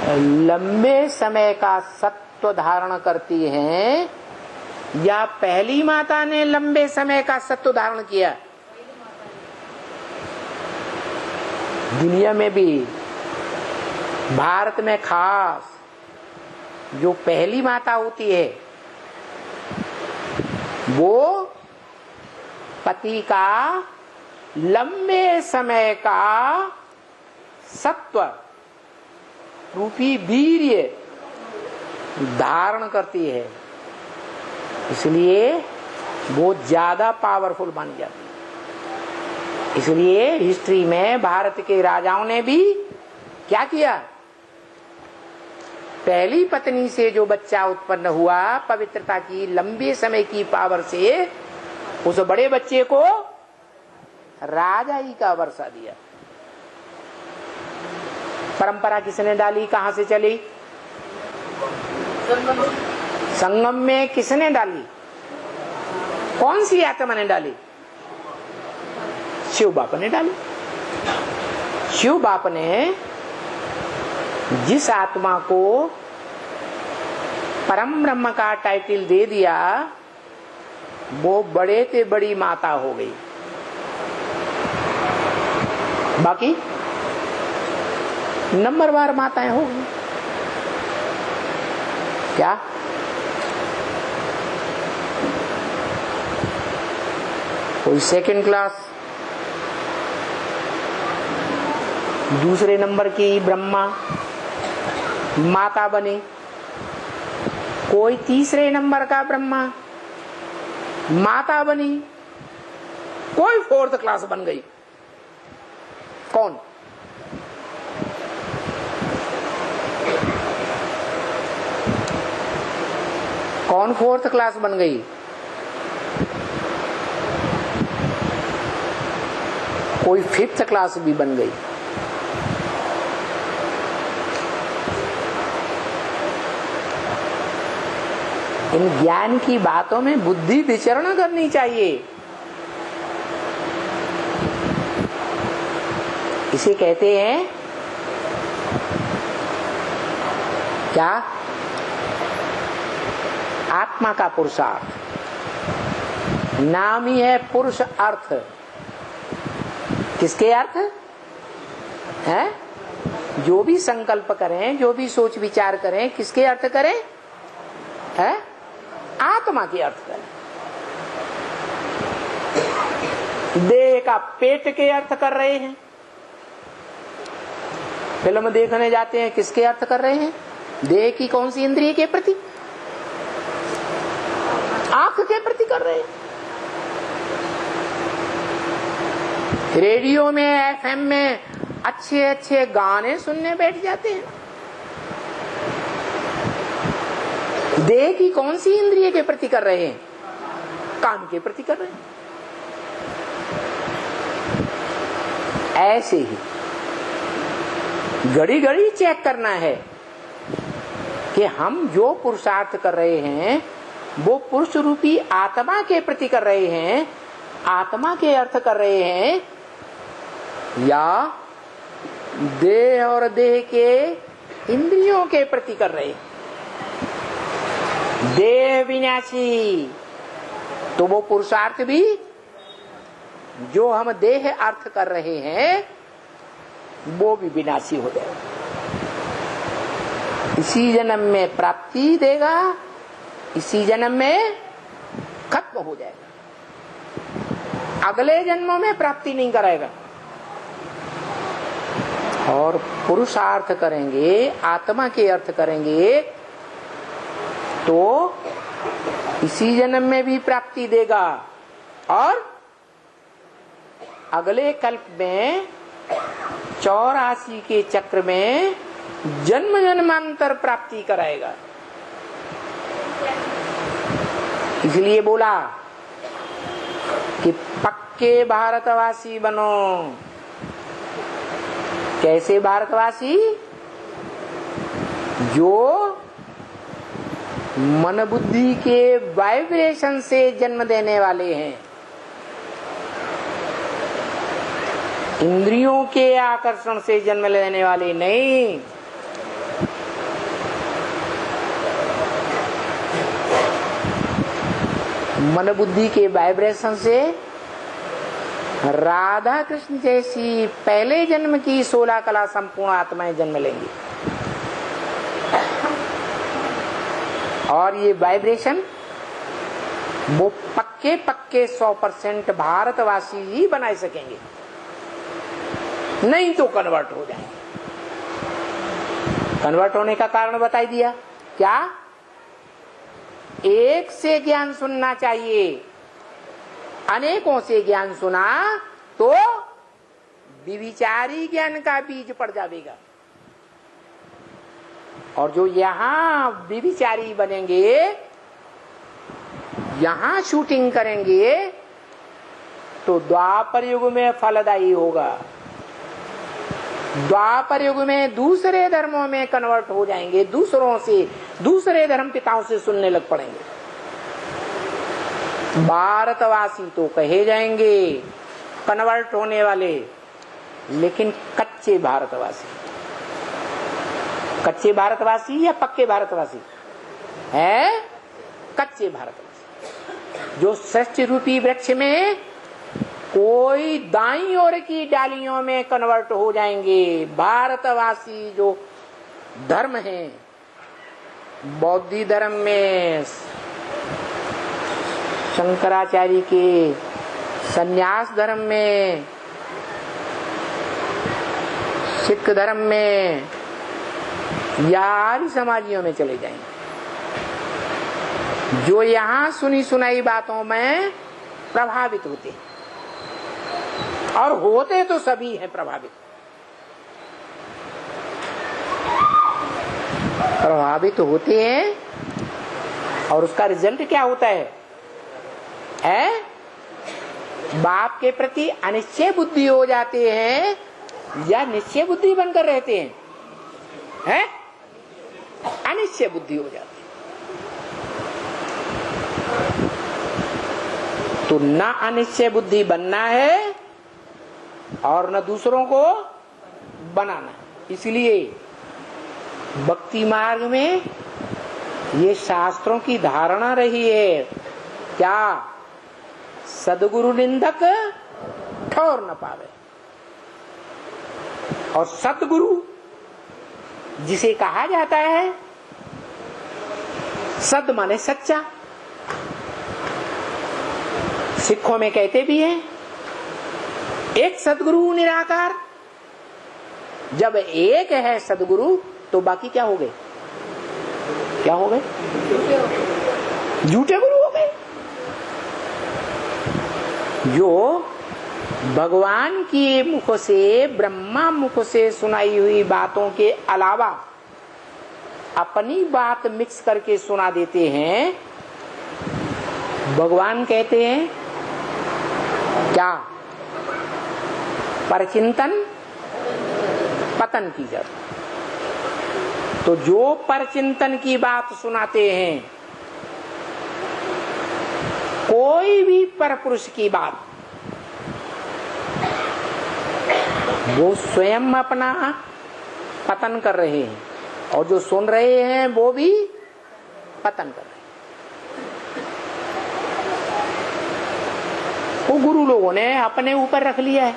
लंबे समय का सत्व धारण करती हैं या पहली माता ने लंबे समय का सत्व धारण किया? दुनिया में भी, भारत में खास, जो पहली माता होती है वो पति का लंबे समय का सत्व रूपी वीर्य धारण करती है, इसलिए वो ज्यादा पावरफुल बन जाती है। इसलिए हिस्ट्री में भारत के राजाओं ने भी क्या किया? पहली पत्नी से जो बच्चा उत्पन्न हुआ पवित्रता की लंबे समय की पावर से, उस बड़े बच्चे को राजाई का वर्षा दिया। परंपरा किसने डाली? कहां से चली? संगम में किसने डाली? कौन सी आत्मा ने डाली? शिव बाप ने डाली। शिव बाप ने जिस आत्मा को परम ब्रह्म का टाइटल दे दिया वो बड़े से बड़ी माता हो गई। बाकी नंबरवार माताएं हो गई। क्या? कोई सेकंड क्लास, दूसरे नंबर की ब्रह्मा माता बनी, कोई तीसरे नंबर का ब्रह्मा माता बनी, कोई फोर्थ क्लास बन गई। कौन? कौन फोर्थ क्लास बन गई? कोई फिफ्थ क्लास भी बन गई। इन ज्ञान की बातों में बुद्धि विचरण करनी चाहिए। इसे कहते हैं क्या? आत्मा का पुरुषार्थ। नाम ही है पुरुष अर्थ। किसके अर्थ है? जो भी संकल्प करें, जो भी सोच विचार करें, किसके अर्थ करें? है आत्मा के अर्थ करें। देह का पेट के अर्थ कर रहे हैं। फिल्म देखने जाते हैं, किसके अर्थ कर रहे हैं? देह की कौन सी इंद्रिय के प्रति? आंख के प्रति कर रहे हैं। रेडियो में, एफएम में अच्छे अच्छे गाने सुनने बैठ जाते हैं। देह की कौन सी इंद्रिय के प्रति कर रहे हैं? कान के प्रति कर रहे हैं। ऐसे ही घड़ी घड़ी चेक करना है कि हम जो पुरुषार्थ कर रहे हैं वो पुरुष रूपी आत्मा के प्रति कर रहे हैं, आत्मा के अर्थ कर रहे हैं, या देह और देह के इंद्रियों के प्रति कर रहे हैं। देह विनाशी, तो वो पुरुषार्थ भी जो हम देह अर्थ कर रहे हैं वो भी विनाशी हो जाएगा। इसी जन्म में प्राप्ति देगा, इसी जन्म में खत्म हो जाएगा, अगले जन्मों में प्राप्ति नहीं कराएगा। और पुरुषार्थ करेंगे, आत्मा के अर्थ करेंगे तो इसी जन्म में भी प्राप्ति देगा और अगले कल्प में 84 के चक्र में जन्म जन्मांतर प्राप्ति कराएगा। इसलिए बोला कि पक्के भारतवासी बनो। कैसे भारतवासी? जो मन बुद्धि के वाइब्रेशन से जन्म देने वाले हैं, इंद्रियों के आकर्षण से जन्म लेने वाले नहीं। मन बुद्धि के वाइब्रेशन से राधा कृष्ण जैसी पहले जन्म की 16 कला संपूर्ण आत्माएं जन्म लेंगी। और ये वाइब्रेशन वो पक्के 100% भारतवासी ही बना सकेंगे, नहीं तो कन्वर्ट हो जाएंगे। कन्वर्ट होने का कारण बताई दिया क्या? एक से ज्ञान सुनना चाहिए, अनेकों से ज्ञान सुना तो विविचारी ज्ञान का बीज पड़ जाएगा। और जो यहाँ विविचारी बनेंगे, यहाँ शूटिंग करेंगे, तो द्वापर युग में फलदायी होगा। द्वापर युग में दूसरे धर्मों में कन्वर्ट हो जाएंगे, दूसरों से, दूसरे धर्म पिताओं से सुनने लग पड़ेंगे। भारतवासी तो कहे जाएंगे कन्वर्ट होने वाले, लेकिन कच्चे भारतवासी। कच्चे भारतवासी या पक्के भारतवासी है? कच्चे भारतवासी, जो सृष्टि रूपी वृक्ष में कोई दाईं ओर की डालियों में कन्वर्ट हो जाएंगे। भारतवासी जो धर्म है, बौद्ध धर्म में शंकराचार्य के, संन्यास धर्म में, सिख धर्म में या आर्य समाजियों में चले जाएंगे, जो यहाँ सुनी सुनाई बातों में प्रभावित होते हैं। और होते तो सभी हैं प्रभावित। प्रभावित होते हैं, और उसका रिजल्ट क्या होता है? बाप के प्रति अनिश्चय बुद्धि हो जाते हैं या निश्चय बुद्धि बनकर रहते हैं? अनिश्चय बुद्धि हो जाती है। तो न अनिश्चय बुद्धि बनना है और न दूसरों को बनाना है। इसलिए भक्ति मार्ग में ये शास्त्रों की धारणा रही है क्या? सदगुरु निंदक ठौर न पावे। और सतगुरु जिसे कहा जाता है, सद माने सच्चा। सिखों में कहते भी हैं एक सदगुरु निराकार। जब एक है सदगुरु तो बाकी क्या हो गए? क्या हो गए? झूठे गुरु हो गए। जो भगवान के मुख से, ब्रह्मा मुख से सुनाई हुई बातों के अलावा अपनी बात मिक्स करके सुना देते हैं, भगवान कहते हैं क्या? परचिंतन पतन की जड़। तो जो परचिंतन की बात सुनाते हैं, कोई भी परपुरुष की बात, वो स्वयं अपना पतन कर रहे हैं, और जो सुन रहे हैं वो भी पतन कर रहे हैं। वो गुरु लोगों ने अपने ऊपर रख लिया है।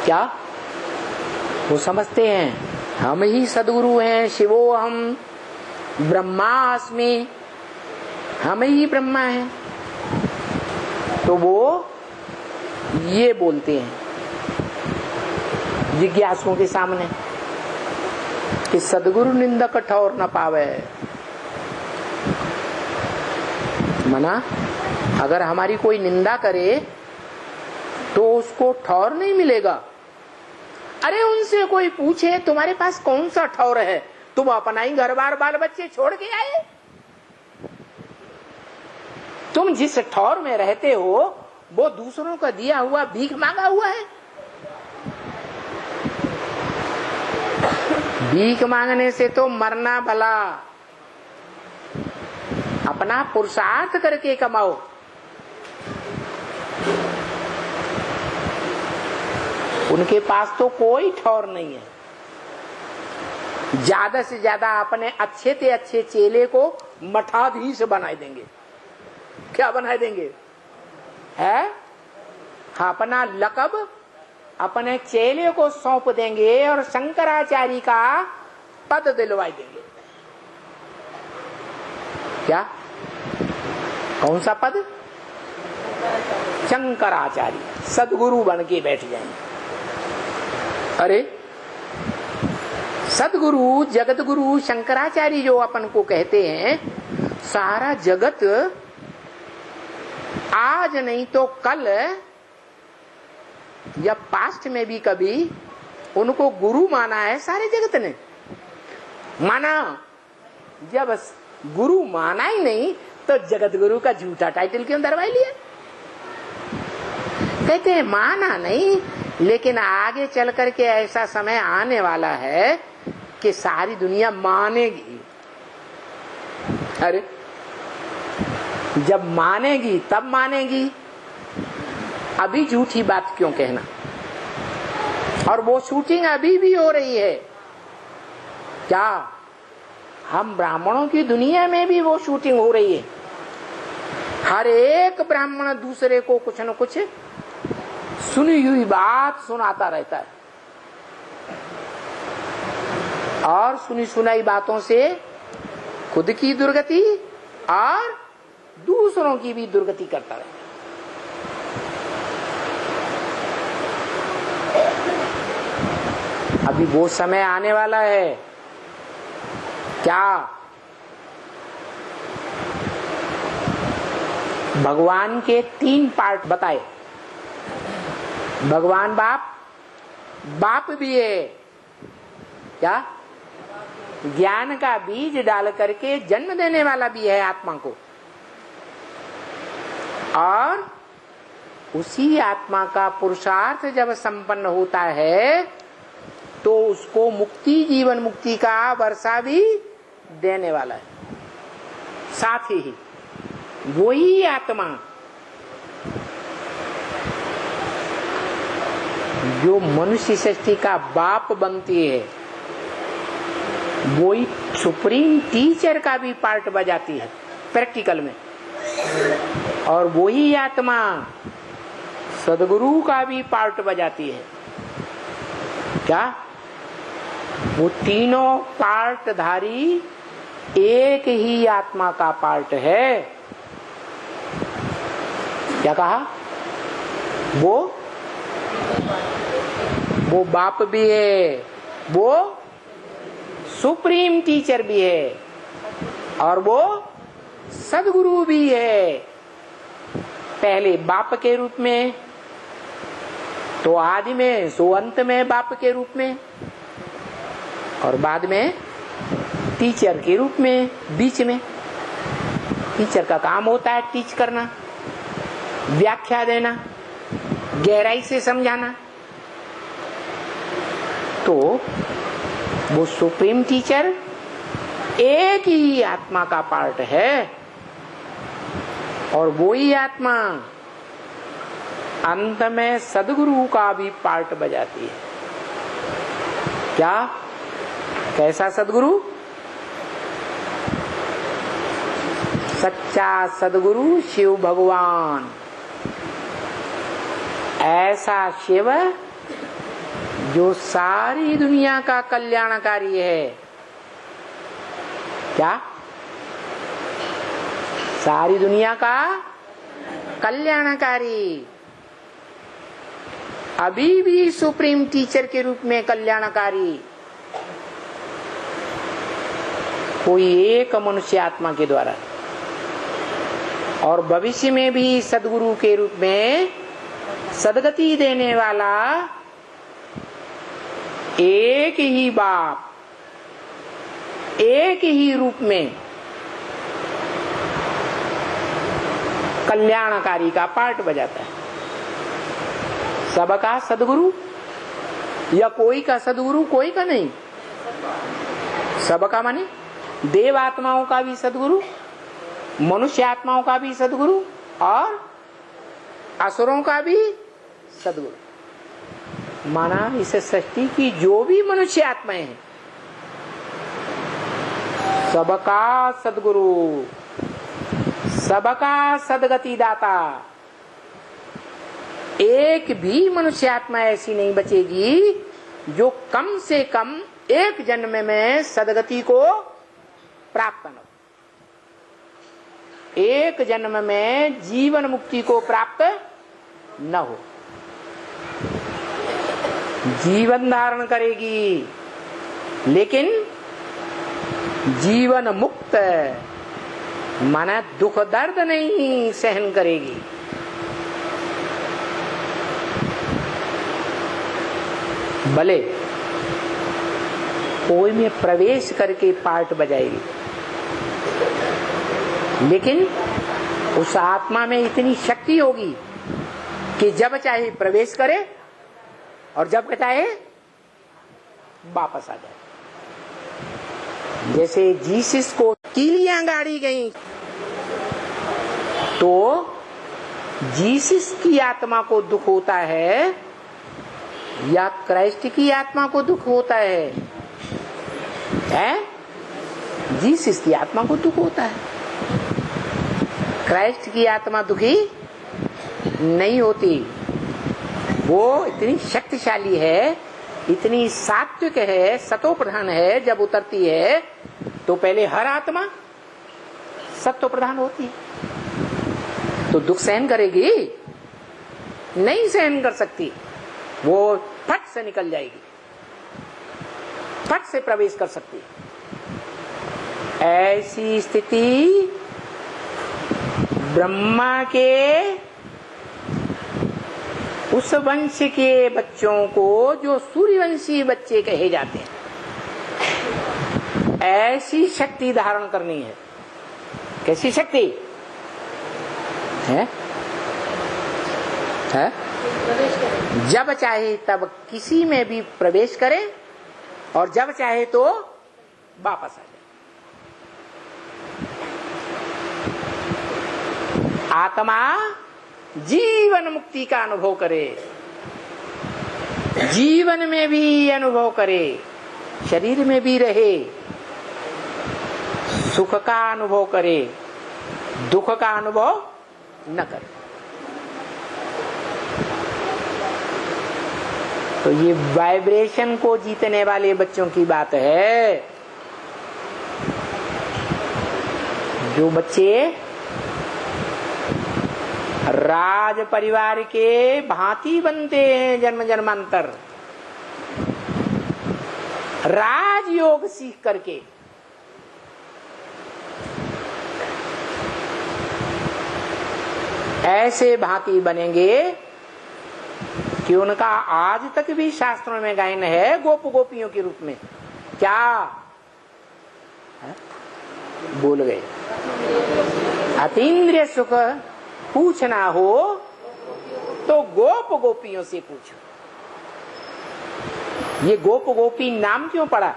क्या? वो समझते हैं हम ही सदगुरु हैं, शिवो हम ब्रह्मास्मि, हम ही ब्रह्मा हैं। तो वो ये बोलते हैं जिज्ञासुओं के सामने कि सदगुरु निंदक ठौर न पावे। मना, अगर हमारी कोई निंदा करे तो उसको ठौर नहीं मिलेगा। अरे उनसे कोई पूछे तुम्हारे पास कौन सा ठौर है? तुम अपना ही घर बार बाल बच्चे छोड़ के आए। तुम जिस ठौर में रहते हो वो दूसरों का दिया हुआ भीख मांगा हुआ है। भीख मांगने से तो मरना भला, अपना पुरुषार्थ करके कमाओ। उनके पास तो कोई ठौर नहीं है। ज्यादा से ज्यादा अपने अच्छे से अच्छे चेले को मठाधीश बना देंगे। क्या बना देंगे है? अपना लकब अपने चेले को सौंप देंगे और शंकराचार्य का पद दिलवा देंगे। क्या? कौन सा पद? शंकराचार्य, सदगुरु बन के बैठ जाएंगे। अरे सदगुरु, जगत गुरु शंकराचार्य जो अपन को कहते हैं, सारा जगत आज नहीं तो कल या पास्ट में भी कभी उनको गुरु माना है। सारे जगत ने माना। जब गुरु माना ही नहीं तो जगत गुरु का झूठा टाइटल क्यों दरवाई लिया? कहते हैं माना नहीं, लेकिन आगे चल करके ऐसा समय आने वाला है कि सारी दुनिया मानेगी। अरे जब मानेगी तब मानेगी, अभी झूठी बात क्यों कहना? और वो शूटिंग अभी भी हो रही है। क्या हम ब्राह्मणों की दुनिया में भी वो शूटिंग हो रही है? हर एक ब्राह्मण दूसरे को कुछ न कुछ सुनी हुई बात सुनाता रहता है, और सुनी सुनाई बातों से खुद की दुर्गति और दूसरों की भी दुर्गति करता रहता है। अभी वो समय आने वाला है। क्या? भगवान के 3 पार्ट बताए। भगवान बाप भी है। क्या? ज्ञान का बीज डाल करके जन्म देने वाला भी है आत्मा को, और उसी आत्मा का पुरुषार्थ जब संपन्न होता है तो उसको मुक्ति, जीवन मुक्ति का वर्षा भी देने वाला है। साथ ही वही आत्मा जो मनुष्य सृष्टि का बाप बनती है, वही सुप्रीम टीचर का भी पार्ट बजाती है प्रैक्टिकल में, और वही आत्मा सदगुरु का भी पार्ट बजाती है। क्या? वो तीनों पार्टधारी एक ही आत्मा का पार्ट है। क्या कहा? वो बाप भी है, वो सुप्रीम टीचर भी है, और वो सदगुरु भी है। पहले बाप के रूप में, तो आदि में, सो अंत में बाप के रूप में, और बाद में टीचर के रूप में बीच में। टीचर का काम होता है टीच करना, व्याख्या देना, गहराई से समझाना। तो वो सुप्रीम टीचर एक ही आत्मा का पार्ट है, और वो ही आत्मा अंत में सदगुरु का भी पार्ट बजाती है। क्या? कैसा सदगुरु? सच्चा सदगुरु शिव भगवान। ऐसा शिव जो सारी दुनिया का कल्याणकारी है। क्या? सारी दुनिया का कल्याणकारी, अभी भी सुप्रीम टीचर के रूप में कल्याणकारी, कोई एक मनुष्य आत्मा के द्वारा, और भविष्य में भी सदगुरु के रूप में सदगति देने वाला एक ही बाप, एक ही रूप में कल्याणकारी का पार्ट बजाता है। सबका सदगुरु, या कोई का सदगुरु, कोई का नहीं, सबका माने देव आत्माओं का भी सदगुरु, मनुष्य आत्माओं का भी सदगुरु, और असुरों का भी सदगुरु। माना इस सृष्टि की जो भी मनुष्य आत्माएं हैं, सबका सदगुरु, सबका सदगति दाता। एक भी मनुष्यात्मा ऐसी नहीं बचेगी जो कम से कम एक जन्म में सदगति को प्राप्त न हो, एक जन्म में जीवन मुक्ति को प्राप्त न हो। जीवन धारण करेगी लेकिन जीवन मुक्त, माना दुख दर्द नहीं सहन करेगी। भले कोई में प्रवेश करके पार्ट बजाएगी, लेकिन उस आत्मा में इतनी शक्ति होगी कि जब चाहे प्रवेश करे और जब चाहे वापस आ जाए। जैसे जीसस को कीलियां गाड़ी गई तो जीसस की आत्मा को दुख होता है या क्राइस्ट की आत्मा को दुख होता है? जीसस की आत्मा को दुख होता है। क्राइस्ट की आत्मा दुखी नहीं होती। वो इतनी शक्तिशाली है, इतनी सात्विक है, सतो प्रधान है। जब उतरती है तो पहले हर आत्मा सत्व प्रधान होती है, तो दुख सहन करेगी? नहीं सहन कर सकती। वो फट से निकल जाएगी, फट से प्रवेश कर सकती है। ऐसी स्थिति ब्रह्मा के उस वंश के बच्चों को जो सूर्यवंशी बच्चे कहे जाते हैं, ऐसी शक्ति धारण करनी है। कैसी शक्ति है? जब चाहे तब किसी में भी प्रवेश करे और जब चाहे तो वापस आ जाए। आत्मा जीवन मुक्ति का अनुभव करे, जीवन में भी अनुभव करे, शरीर में भी रहे, सुख का अनुभव करे, दुख का अनुभव न करे। तो ये वाइब्रेशन को जीतने वाले बच्चों की बात है। जो बच्चे राज परिवार के भांति बनते हैं जन्म जन्मांतर, राजयोग सीख करके, ऐसे भांति बनेंगे कि उनका आज तक भी शास्त्रों में गायन है गोप गोपियों के रूप में। क्या है? बोल गए। अतीन्द्रिय सुख पूछना हो तो गोप गोपियों से पूछो। ये गोप गोपी नाम क्यों पड़ा?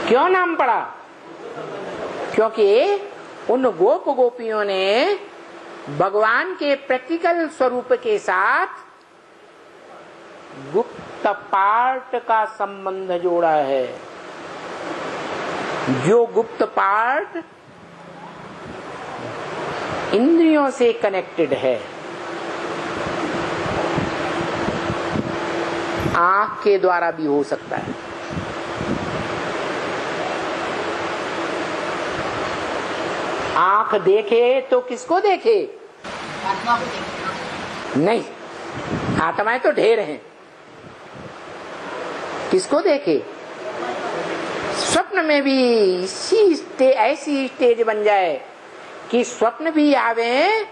क्यों नाम पड़ा? क्योंकि उन गोप गोपियों ने भगवान के प्रैक्टिकल स्वरूप के साथ गुप्त पार्ट का संबंध जोड़ा है। जो गुप्त पार्ट इंद्रियों से कनेक्टेड है, आंख के द्वारा भी हो सकता है। आंख देखे तो किसको देखे? आत्मा को देखे। नहीं, आत्माएं तो ढेर हैं। किसको देखे? स्वप्न में भी ऐसी स्टेज बन जाए कि स्वप्न भी आवे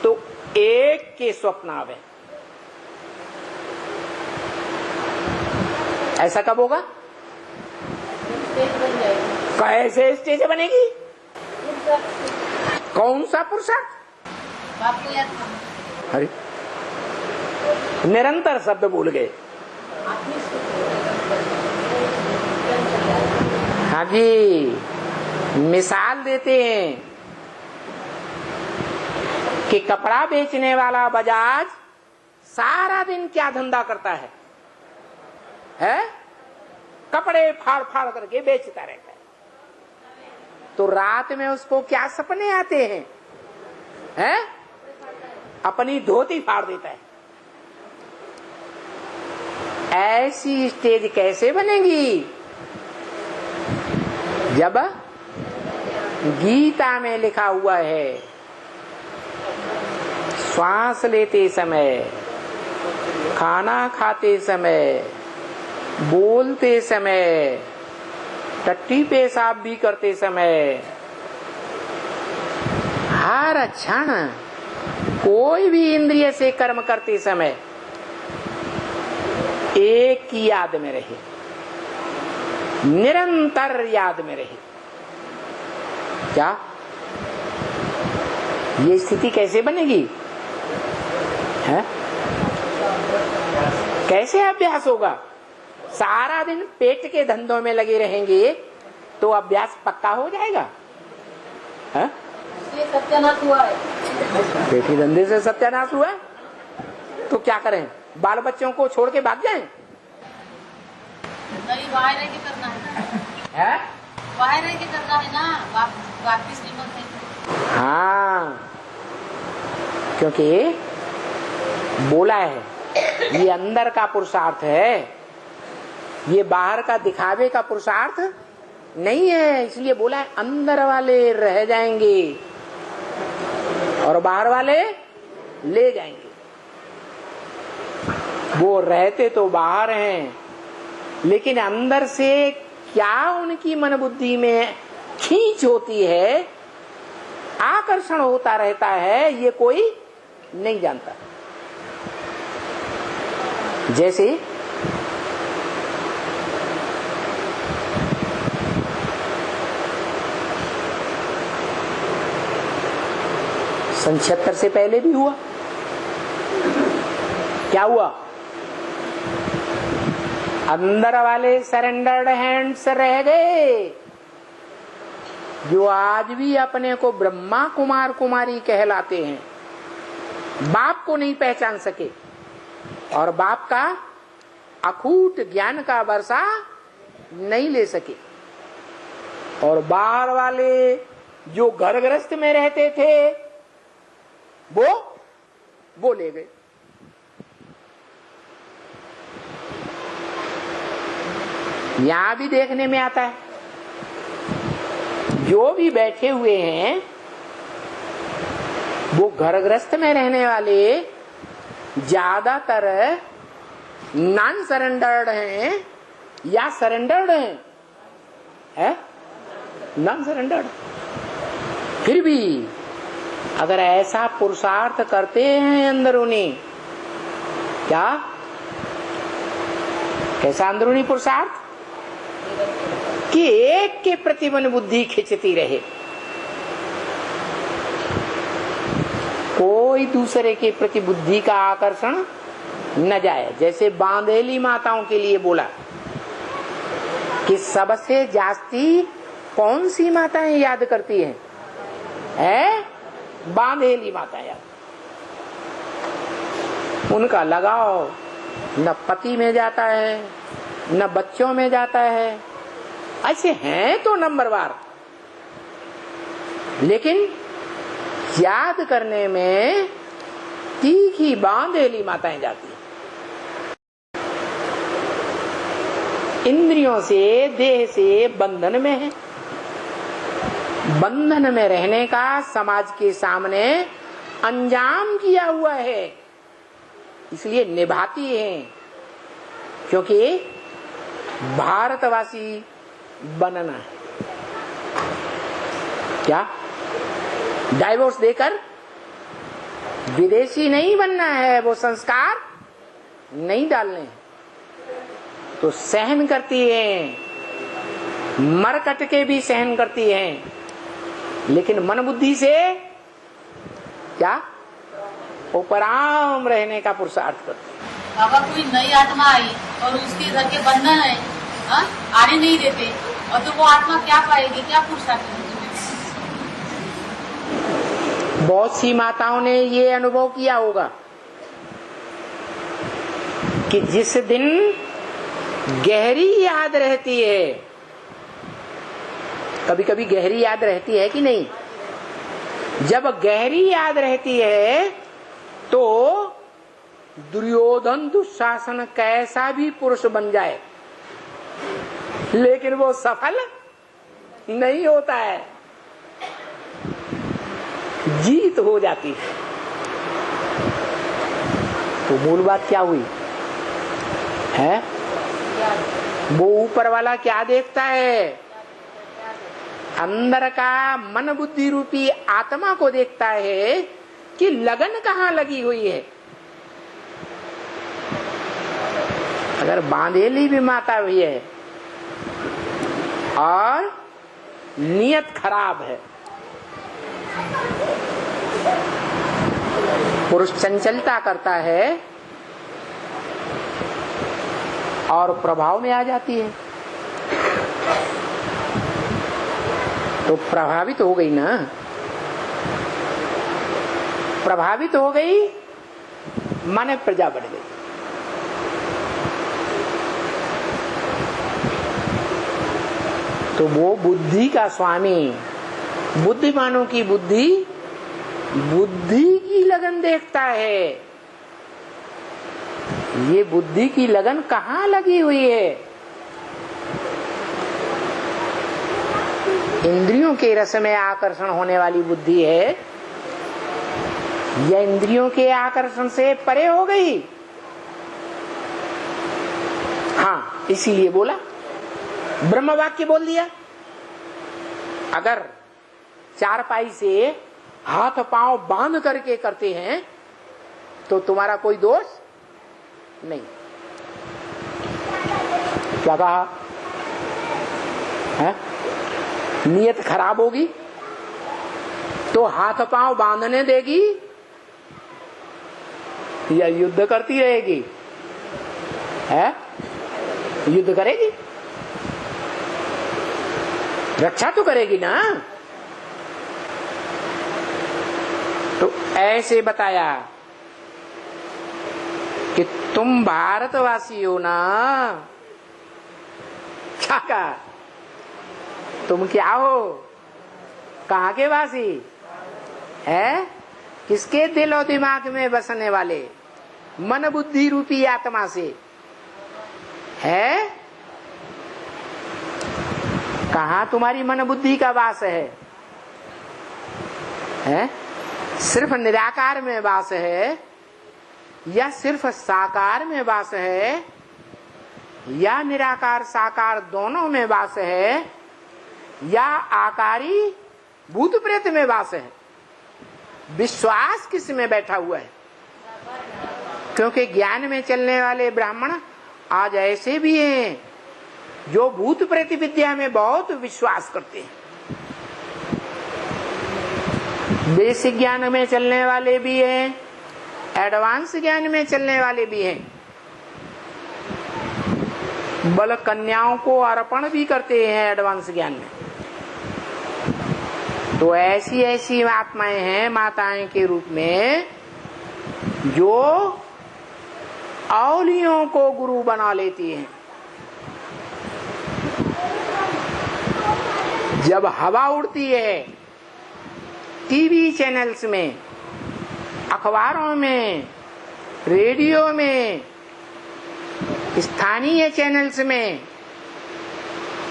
तो एक के स्वप्न आवे। ऐसा कब होगा? कैसे स्टेज बनेगी? कौन सा पुरुषार्थ? अरे निरंतर शब्द भूल गए। हाँ जी, मिसाल देते हैं कि कपड़ा बेचने वाला बजाज सारा दिन क्या धंधा करता है? कपड़े फाड़ फाड़ करके बेचता रहता है। तो रात में उसको क्या सपने आते हैं? हैं? अपनी धोती फाड़ देता है। ऐसी स्टेज कैसे बनेगी? जब गीता में लिखा हुआ है, श्वास लेते समय, खाना खाते समय, बोलते समय, टट्टी पेशाब भी करते समय, हर क्षण कोई भी इंद्रिय से कर्म करते समय एक की याद में रहे, निरंतर याद में रहे। क्या ये स्थिति कैसे बनेगी? है? कैसे अभ्यास होगा? सारा दिन पेट के धंधों में लगे रहेंगे तो अभ्यास पक्का हो जाएगा? है? ये सत्यानाश हुआ है। पेट के धंधे से सत्यानाश हुआ है तो क्या करें? बाल बच्चों को छोड़ के भाग जाएं? नहीं, वहाँ रह के करना है। वहाँ रह के करना है ना, वापिस नहीं बोलते। हाँ, क्योंकि बोला है ये अंदर का पुरुषार्थ है, ये बाहर का दिखावे का पुरुषार्थ नहीं है। इसलिए बोला है अंदर वाले रह जाएंगे और बाहर वाले ले जाएंगे। वो रहते तो बाहर हैं, लेकिन अंदर से क्या उनकी मन बुद्धि में खींच होती है, आकर्षण होता रहता है, ये कोई नहीं जानता। जैसे सन 76 से पहले भी हुआ। क्या हुआ? अंदर वाले सरेंडर्ड हैंड्स रह गए, जो आज भी अपने को ब्रह्मा कुमार कुमारी कहलाते हैं, बाप को नहीं पहचान सके और बाप का अखूट ज्ञान का वर्षा नहीं ले सके। और बाहर वाले जो घर गृहस्थ में रहते थे वो ले गए। यहां भी देखने में आता है, जो भी बैठे हुए हैं वो घर गृहस्थ में रहने वाले ज्यादातर नॉन सरेंडर्ड हैं या सरेंडर्ड हैं? है? Non surrendered. फिर भी अगर ऐसा पुरुषार्थ करते हैं अंदरूनी, क्या कैसा अंदरूनी पुरुषार्थ कि एक के प्रति मन बुद्धि खिंचती रहे, कोई दूसरे के प्रति बुद्धि का आकर्षण न जाए। जैसे बांधेली माताओं के लिए बोला कि सबसे जास्ती कौन सी माताएं याद करती हैं? है बांधेली माताएं याद। उनका लगाव न पति में जाता है न बच्चों में जाता है। ऐसे हैं तो नंबरवार, लेकिन याद करने में तीखी बांधेली माताएं जाती हैं। इंद्रियों से देह से बंधन में है, बंधन में रहने का समाज के सामने अंजाम किया हुआ है, इसलिए निभाती हैं, क्योंकि भारतवासी बनना है। क्या डाइवोर्स देकर विदेशी नहीं बनना है, वो संस्कार नहीं डालने हैं, तो सहन करती हैं, मर कट के भी सहन करती हैं, लेकिन मन बुद्धि से क्या उपराम रहने का पुरुषार्थ करती है। अगर कोई नई आत्मा आई और उसके घर के बंधन है, आने नहीं देते, और तो वो आत्मा क्या पाएगी, क्या पुरुषार्थ करेगी? बहुत सी माताओं ने ये अनुभव किया होगा कि जिस दिन गहरी याद रहती है कभी कभी गहरी याद रहती है कि नहीं? जब गहरी याद रहती है तो दुर्योधन दुशासन कैसा भी पुरुष बन जाए लेकिन वो सफल नहीं होता है, जीत हो जाती है। तो मूल बात क्या हुई है? वो ऊपर वाला क्या देखता है? अंदर का मन बुद्धि रूपी आत्मा को देखता है कि लगन कहाँ लगी हुई है। अगर बांधेली भी माता हुई है और नियत खराब है, पुरुष चंचलता करता है और प्रभाव में आ जाती है, तो प्रभावित हो गई ना, प्रभावित हो गई माने प्रजा बढ़ गई। तो वो बुद्धि का स्वामी, बुद्धिमानों की बुद्धि, बुद्धि की लगन देखता है। ये बुद्धि की लगन कहाँ लगी हुई है? इंद्रियों के रस में आकर्षण होने वाली बुद्धि है या इंद्रियों के आकर्षण से परे हो गई? हाँ, इसीलिए बोला, ब्रह्म वाक्य बोल दिया। अगर चारपाई से हाथ पांव बांध करके करते हैं तो तुम्हारा कोई दोष नहीं। क्या कहा है? नियत खराब होगी तो हाथ पांव बांधने देगी या युद्ध करती रहेगी? है? युद्ध करेगी, रक्षा तो करेगी ना। तो ऐसे बताया कि तुम भारतवासी हो ना। क्या कहा? तुम क्या हो? कहाँ के वासी है? किसके दिल और दिमाग में बसने वाले? मन बुद्धि रूपी आत्मा से है। कहाँ तुम्हारी मन बुद्धि का वास है? सिर्फ निराकार में वास है या सिर्फ साकार में वास है या निराकार साकार दोनों में वास है या आकारी भूत प्रेत में वास है? विश्वास किस में बैठा हुआ है? क्योंकि ज्ञान में चलने वाले ब्राह्मण आज ऐसे भी हैं जो भूत प्रेत विद्या में बहुत विश्वास करते हैं। बेसिक ज्ञान में चलने वाले भी हैं, एडवांस ज्ञान में चलने वाले भी हैं। बल कन्याओं को अर्पण भी करते हैं एडवांस ज्ञान में। तो ऐसी ऐसी आत्माएं हैं माताएं के रूप में जो औलियों को गुरु बना लेती हैं। जब हवा उड़ती है टीवी चैनल्स में, अखबारों में, रेडियो में, स्थानीय चैनल्स में,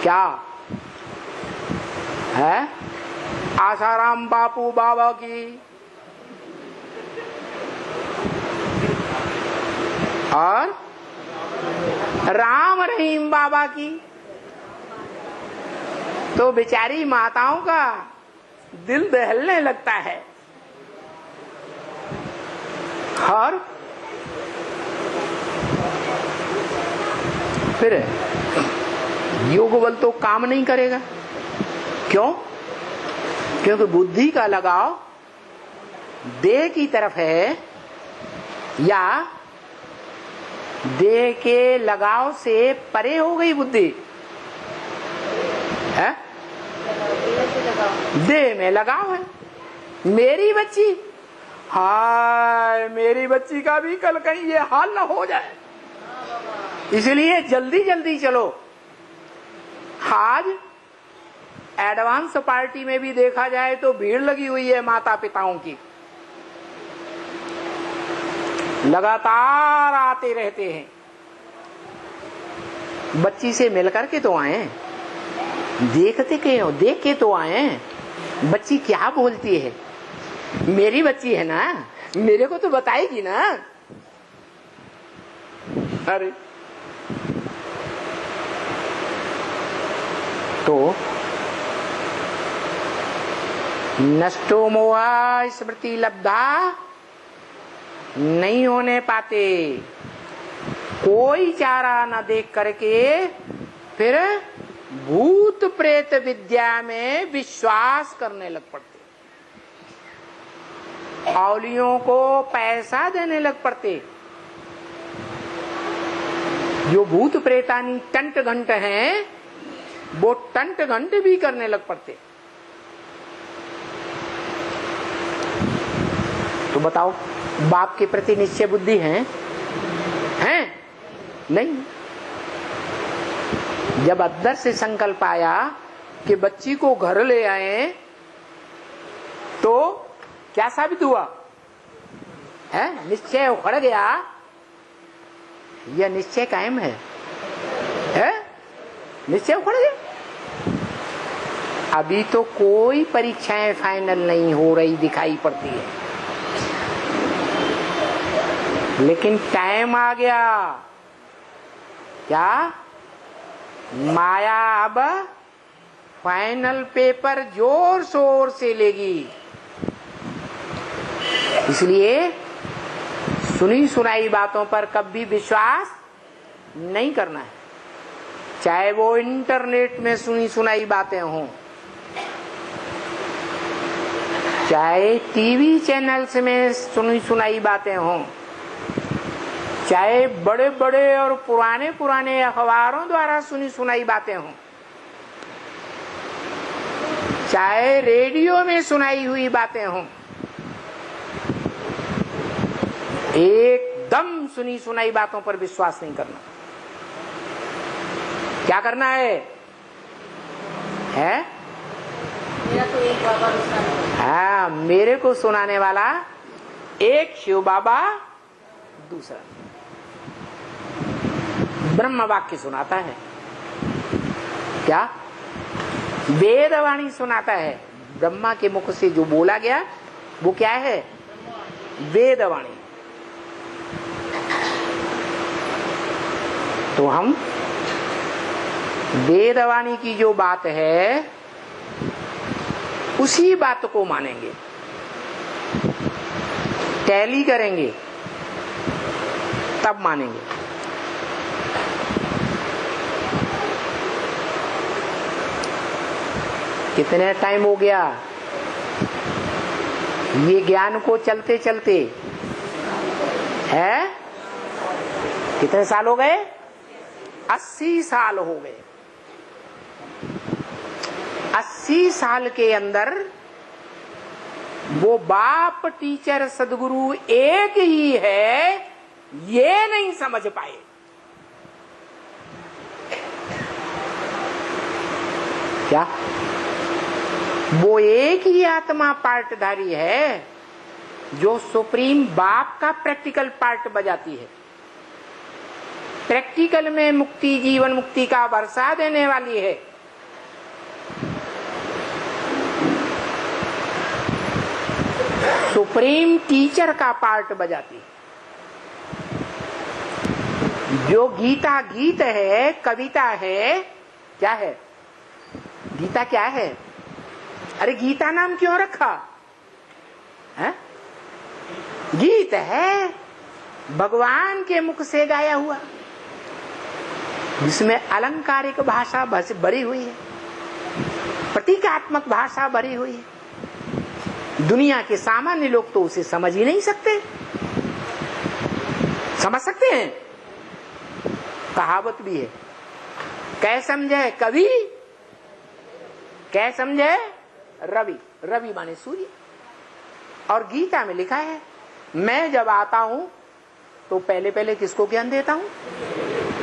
क्या है? आसाराम बापू बाबा की और राम रहीम बाबा की, तो बेचारी माताओं का दिल दहलने लगता है। और फिर योग बल तो काम नहीं करेगा। क्यों? क्योंकि बुद्धि का लगाव देह की तरफ है या देह के लगाव से परे हो गई बुद्धि है? देह में लगाव है। मेरी बच्ची, हाय मेरी बच्ची का भी कल कहीं ये हाल न हो जाए, इसलिए जल्दी जल्दी चलो। आज एडवांस पार्टी में भी देखा जाए तो भीड़ लगी हुई है माता पिताओं की, लगातार आते रहते हैं। बच्ची से मिलकर के तो आए, देखते क्यों, देख के तो आए बच्ची क्या बोलती है। मेरी बच्ची है ना, मेरे को तो बताएगी ना। अरे तो नष्टो मोहा स्मृति लब्धा नहीं होने पाते। कोई चारा न देख करके फिर भूत प्रेत विद्या में विश्वास करने लग पड़ते, औलियों को पैसा देने लग पड़ते। जो भूत प्रेतानी टंट घंट हैं वो टंट घंट भी करने लग पड़ते। तो बताओ, बाप के प्रति निश्चय बुद्धि है? नहीं। जब अंदर से संकल्प आया कि बच्ची को घर ले आए तो क्या साबित हुआ है? निश्चय उखड़ गया या निश्चय कायम है? निश्चय उखड़ गया। अभी तो कोई परीक्षाएं फाइनल नहीं हो रही दिखाई पड़ती है, लेकिन टाइम आ गया। क्या? माया अब फाइनल पेपर जोर शोर से लेगी। इसलिए सुनी सुनाई बातों पर कभी विश्वास नहीं करना है, चाहे वो इंटरनेट में सुनी सुनाई बातें हों, चाहे टीवी चैनल्स में सुनी सुनाई बातें हों, चाहे बड़े बड़े और पुराने पुराने अखबारों द्वारा सुनी सुनाई बातें हों, चाहे रेडियो में सुनाई हुई बातें हों, एकदम सुनी सुनाई बातों पर विश्वास नहीं करना। क्या करना है? मेरा तो एक बाबा सुनाने, हाँ, मेरे को सुनाने वाला एक शिव बाबा, दूसरा ब्रह्म वाक्य सुनाता है। क्या? वेदवाणी सुनाता है। ब्रह्मा के मुख से जो बोला गया वो क्या है? वेदवाणी। तो हम वेदवाणी की जो बात है उसी बात को मानेंगे, टैली करेंगे, तब मानेंगे। कितने टाइम हो गया ये ज्ञान को चलते चलते? है कितने साल हो गए? 80 साल हो गए। 80 साल के अंदर वो बाप टीचर सदगुरु एक ही है, ये नहीं समझ पाए। क्या? वो एक ही आत्मा पार्टधारी है जो सुप्रीम बाप का प्रैक्टिकल पार्ट बजाती है, प्रैक्टिकल में मुक्ति, जीवन मुक्ति का वर्षा देने वाली है। सुप्रीम टीचर का पार्ट बजाती है। जो गीता गीत है, कविता है, क्या है? गीता क्या है? अरे गीता नाम क्यों रखा है? गीत है भगवान के मुख से गाया हुआ, जिसमें अलंकारिक भाषा भरी हुई है, प्रतीकात्मक भाषा भरी हुई है। दुनिया के सामान्य लोग तो उसे समझ ही नहीं सकते। समझ सकते हैं? कहावत भी है, कै समझे कवि, कै समझे रवि। रवि माने सूर्य। और गीता में लिखा है, मैं जब आता हूं तो पहले पहले किसको ज्ञान देता हूं?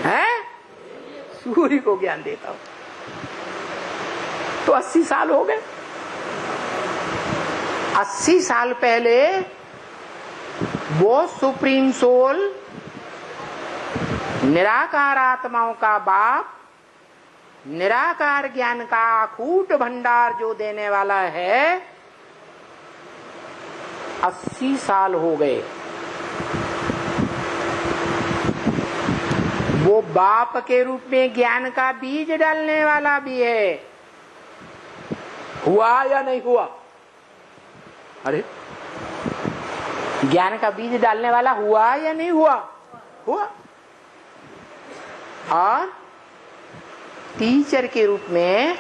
है? सूर्य को ज्ञान देता हूं। तो 80 साल हो गए। 80 साल पहले वो सुप्रीम सोल, निराकार आत्माओं का बाप, निराकार ज्ञान का अकूट भंडार जो देने वाला है, 80 साल हो गए। वो बाप के रूप में ज्ञान का बीज डालने वाला भी है। हुआ या नहीं हुआ? अरे ज्ञान का बीज डालने वाला हुआ या नहीं हुआ? हुआ। और टीचर के रूप में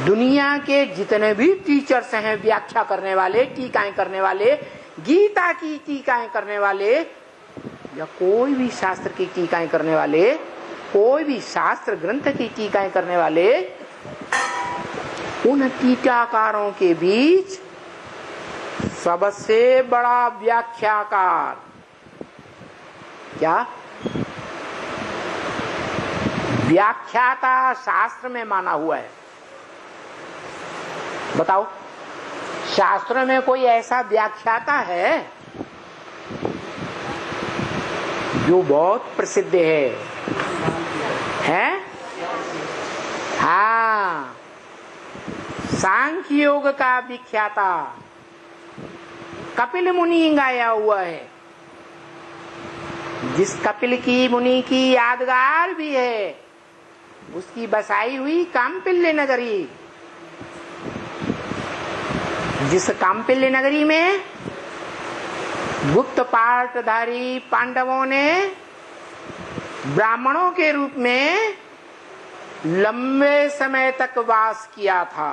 दुनिया के जितने भी टीचर्स हैं, व्याख्या करने वाले, टीकाएं करने वाले, गीता की टीकाएं करने वाले या कोई भी शास्त्र की टीकाएं करने वाले, कोई भी शास्त्र ग्रंथ की टीकाएं करने वाले, उन टीकाकारों के बीच सबसे बड़ा व्याख्याकार क्या? व्याख्याता शास्त्र में माना हुआ है। बताओ, शास्त्र में कोई ऐसा व्याख्याता है जो बहुत प्रसिद्ध है? हाँ, सांख्य योग का विख्याता कपिल मुनि गाया हुआ है, जिस कपिल की मुनि की यादगार भी है, उसकी बसाई हुई काम्पिल्य नगरी, जिस काम्पिल्य नगरी में गुप्त पाठधारी पांडवों ने ब्राह्मणों के रूप में लंबे समय तक वास किया था।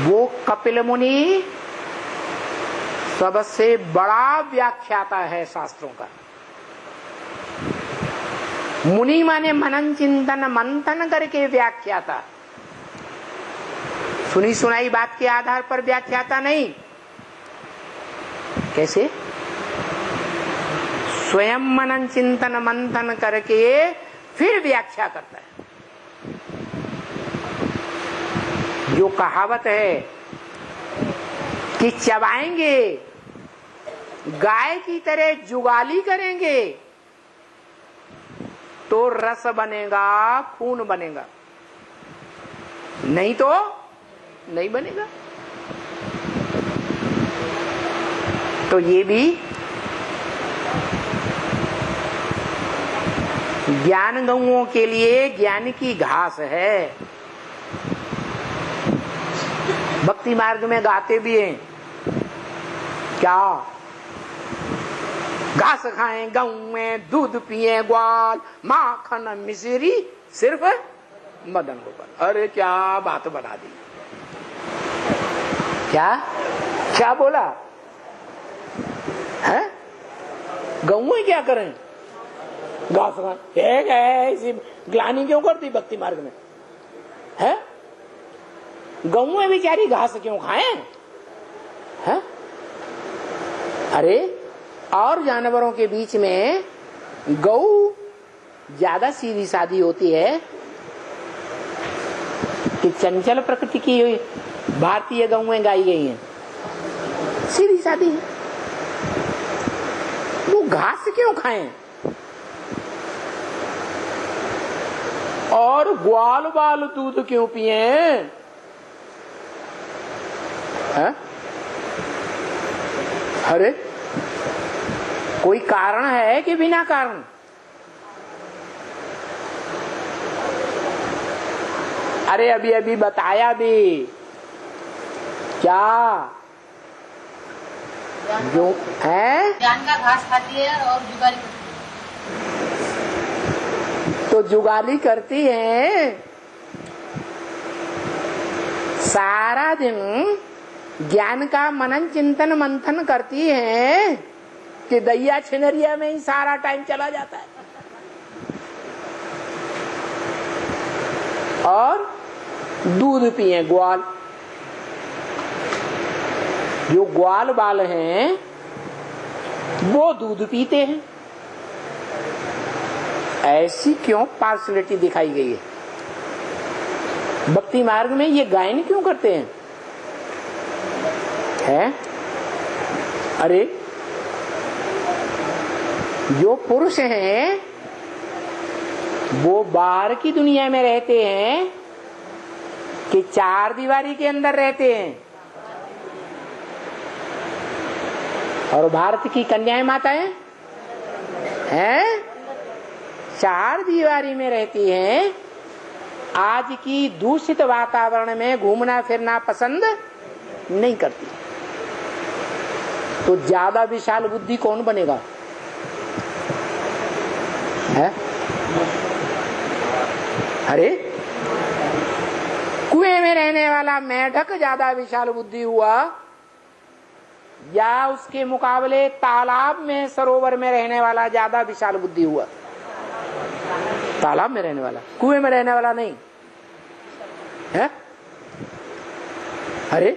वो कपिल मुनि सबसे बड़ा व्याख्याता है शास्त्रों का। मुनि माने मनन चिंतन मंथन करके व्याख्याता, सुनी सुनाई बात के आधार पर व्याख्याता नहीं। कैसे? स्वयं मनन चिंतन मंथन करके फिर व्याख्या करता है। जो कहावत है कि चबाएंगे, गाय की तरह जुगाली करेंगे तो रस बनेगा, खून बनेगा, नहीं तो नहीं बनेगा। तो ये भी ज्ञान गौओं के लिए ज्ञान की घास है। भक्ति मार्ग में गाते भी हैं क्या? घास खाएं गऊ में, दूध पिए ग्वाल, माखन मिश्री सिर्फ मदन गोपाल। अरे क्या बात बना दी! क्या क्या बोला है? गऊ क्या करें? घास खाएं। ऐसी ग्लानी क्यों करती भक्ति मार्ग में है? गऊ बेचारी घास क्यों खाएं? है? अरे और जानवरों के बीच में गऊ ज्यादा सीधी सादी होती है कि चंचल प्रकृति की भारतीय गऊएं गाई गई हैं, सीधी सादी है। वो घास क्यों खाएं? और ग्वाल बाल दूध क्यों पिए? अरे कोई कारण है कि बिना कारण? अरे अभी अभी बताया भी क्या? जो है ज्ञान का घास खाती है और जुगाली करती है। तो जुगाली करती है, सारा दिन ज्ञान का मनन चिंतन मंथन करती है कि दैया छिनरिया में ही सारा टाइम चला जाता है। और दूध पिए ग्वाल, जो ग्वाल बाल हैं वो दूध पीते हैं। ऐसी क्यों पार्शलिटी दिखाई गई है? भक्ति मार्ग में ये गायन क्यों करते हैं? अरे जो पुरुष हैं वो बाहर की दुनिया में रहते हैं कि चार दीवारी के अंदर रहते हैं? और भारत की कन्याएं माताएं हैं चार दीवारी में रहती हैं। आज की दूषित वातावरण में घूमना फिरना पसंद नहीं करती। तो ज्यादा विशाल बुद्धि कौन बनेगा? है? अरे कुएं में रहने वाला मेढक ज्यादा विशाल बुद्धि हुआ या उसके मुकाबले तालाब में सरोवर में रहने वाला ज्यादा विशाल बुद्धि हुआ? तालाब में रहने वाला, कुएं में रहने वाला नहीं है। अरे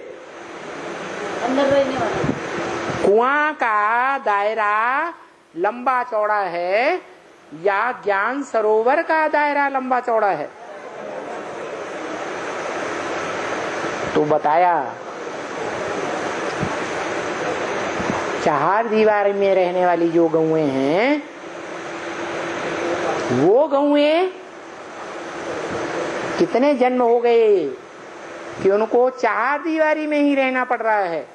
अंदर रहने वाला कुआं का दायरा लंबा चौड़ा है या ज्ञान सरोवर का दायरा लंबा चौड़ा है? तो बताया चार दीवार में रहने वाली जो गौएं हैं वो गौएं कितने जन्म हो गए कि उनको चार दीवारी में ही रहना पड़ रहा है?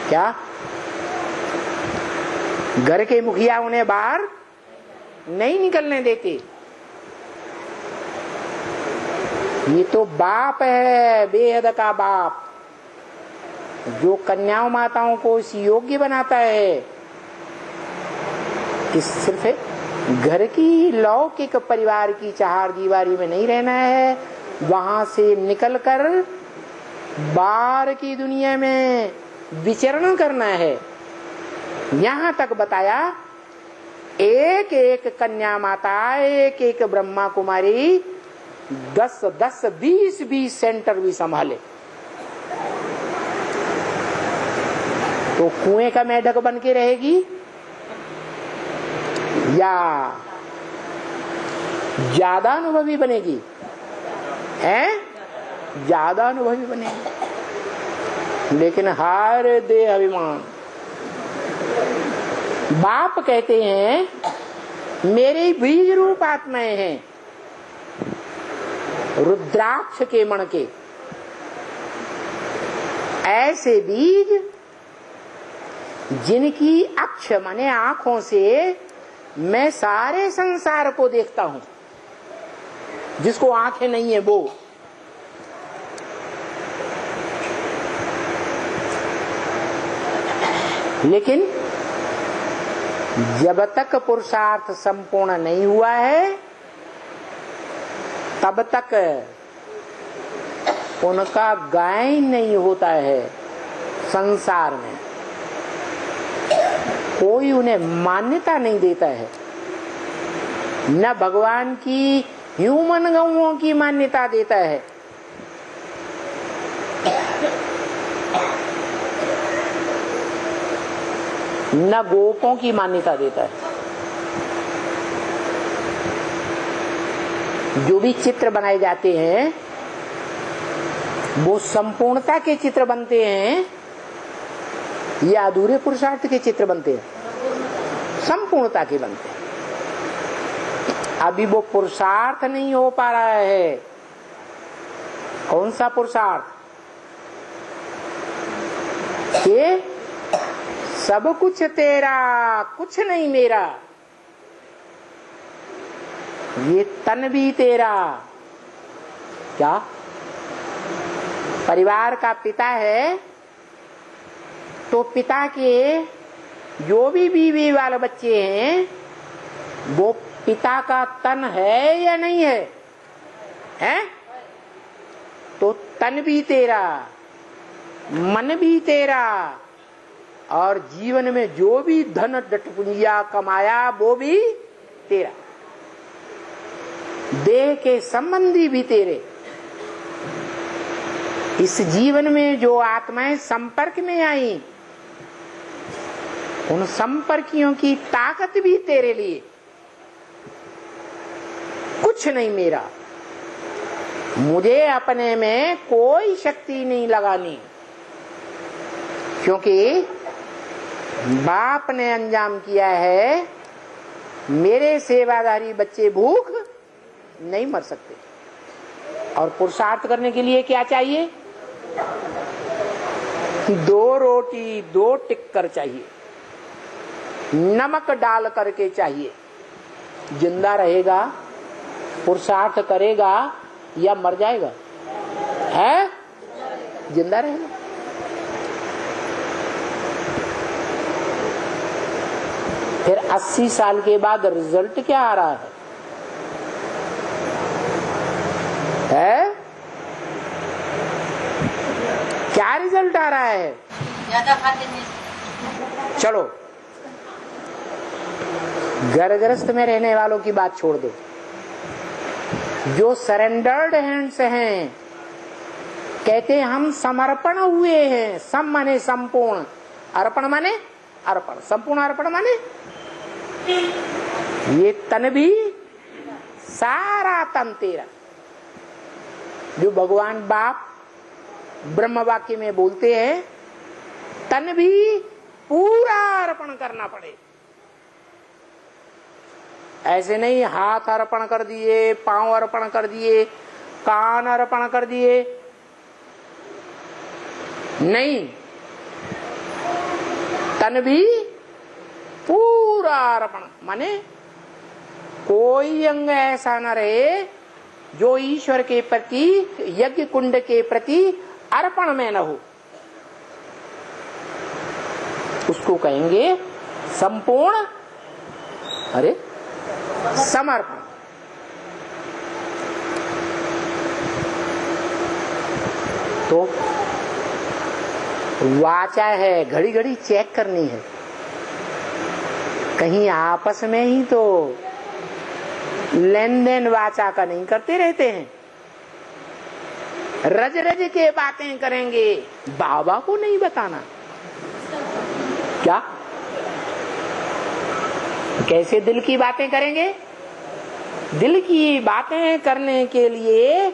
क्या घर के मुखिया उन्हें बाहर नहीं निकलने देते? ये तो बाप है, बेहद का बाप, जो कन्याओं माताओं को इस योग्य बनाता है कि सिर्फ घर की लौकिक परिवार की चार दीवारी में नहीं रहना है, वहां से निकलकर बाहर की दुनिया में विचरण करना है। यहां तक बताया एक एक कन्या माता, एक एक ब्रह्मा कुमारी 10-10, 20-20 सेंटर भी संभाले तो कुएं का मेढक बन के रहेगी या ज्यादा अनुभवी बनेगी? ज्यादा अनुभवी बनेगी। लेकिन हर देह अभिमान। बाप कहते हैं मेरे बीज रूप आत्माएं हैं, रुद्राक्ष के मण के। ऐसे बीज जिनकी अक्ष माने आंखों से मैं सारे संसार को देखता हूं, जिसको आंखें नहीं है वो। लेकिन जब तक पुरुषार्थ संपूर्ण नहीं हुआ है तब तक उनका गायन नहीं होता है। संसार में कोई उन्हें मान्यता नहीं देता है, न भगवान की ह्यूमन गौओं की मान्यता देता है, न गोपों की मान्यता देता है। जो भी चित्र बनाए जाते हैं वो संपूर्णता के चित्र बनते हैं या अधूरे पुरुषार्थ के चित्र बनते हैं? संपूर्णता के बनते हैं। अभी वो पुरुषार्थ नहीं हो पा रहा है। कौन सा पुरुषार्थ? कि सब कुछ तेरा, कुछ नहीं मेरा। ये तन भी तेरा। क्या परिवार का पिता है तो पिता के जो भी बीवी वाले बच्चे हैं वो पिता का तन है या नहीं है? हैं? तो तन भी तेरा, मन भी तेरा, और जीवन में जो भी धन डटपुंजिया कमाया वो भी तेरा। देह के संबंधी भी तेरे। इस जीवन में जो आत्माएं संपर्क में आई उन संपर्कियों की ताकत भी तेरे लिए, कुछ नहीं मेरा। मुझे अपने में कोई शक्ति नहीं लगानी, क्योंकि बाप ने अंजाम किया है, मेरे सेवादारी बच्चे भूख नहीं मर सकते। और पुरुषार्थ करने के लिए क्या चाहिए? 2 रोटी 2 टिक्कर चाहिए, नमक डाल करके चाहिए। जिंदा रहेगा, पुरुषार्थ करेगा या मर जाएगा? है जिंदा रहेगा। फिर 80 साल के बाद रिजल्ट क्या आ रहा है? क्या रिजल्ट आ रहा है? ज्यादा खाते नहीं। चलो, घर गृहस्थ में रहने वालों की बात छोड़ दो। जो सरेंडर्ड हैंड्स हैं, कहते हम समर्पण हुए हैं। सम माने संपूर्ण, अर्पण माने अर्पण, संपूर्ण अर्पण माने ये तन भी, सारा तन तेरा। जो भगवान बाप ब्रह्म वाक्य में बोलते हैं, तन भी पूरा अर्पण करना पड़े। ऐसे नहीं हाथ अर्पण कर दिए, पांव अर्पण कर दिए, कान अर्पण कर दिए, नहीं, तन भी पूरा अर्पण। माने कोई अंग ऐसा न रहे जो ईश्वर के प्रति, यज्ञ कुंड के प्रति अर्पण में न हो। उसको कहेंगे संपूर्ण, अरे समर्पण। तो वाचा है, घड़ी घड़ी चेक करनी है। कहीं आपस में ही तो लेन देन वाचा का नहीं करते रहते हैं। रज रज के बातें करेंगे, बाबा को नहीं बताना। क्या? कैसे दिल की बातें करेंगे? दिल की बातें करने के लिए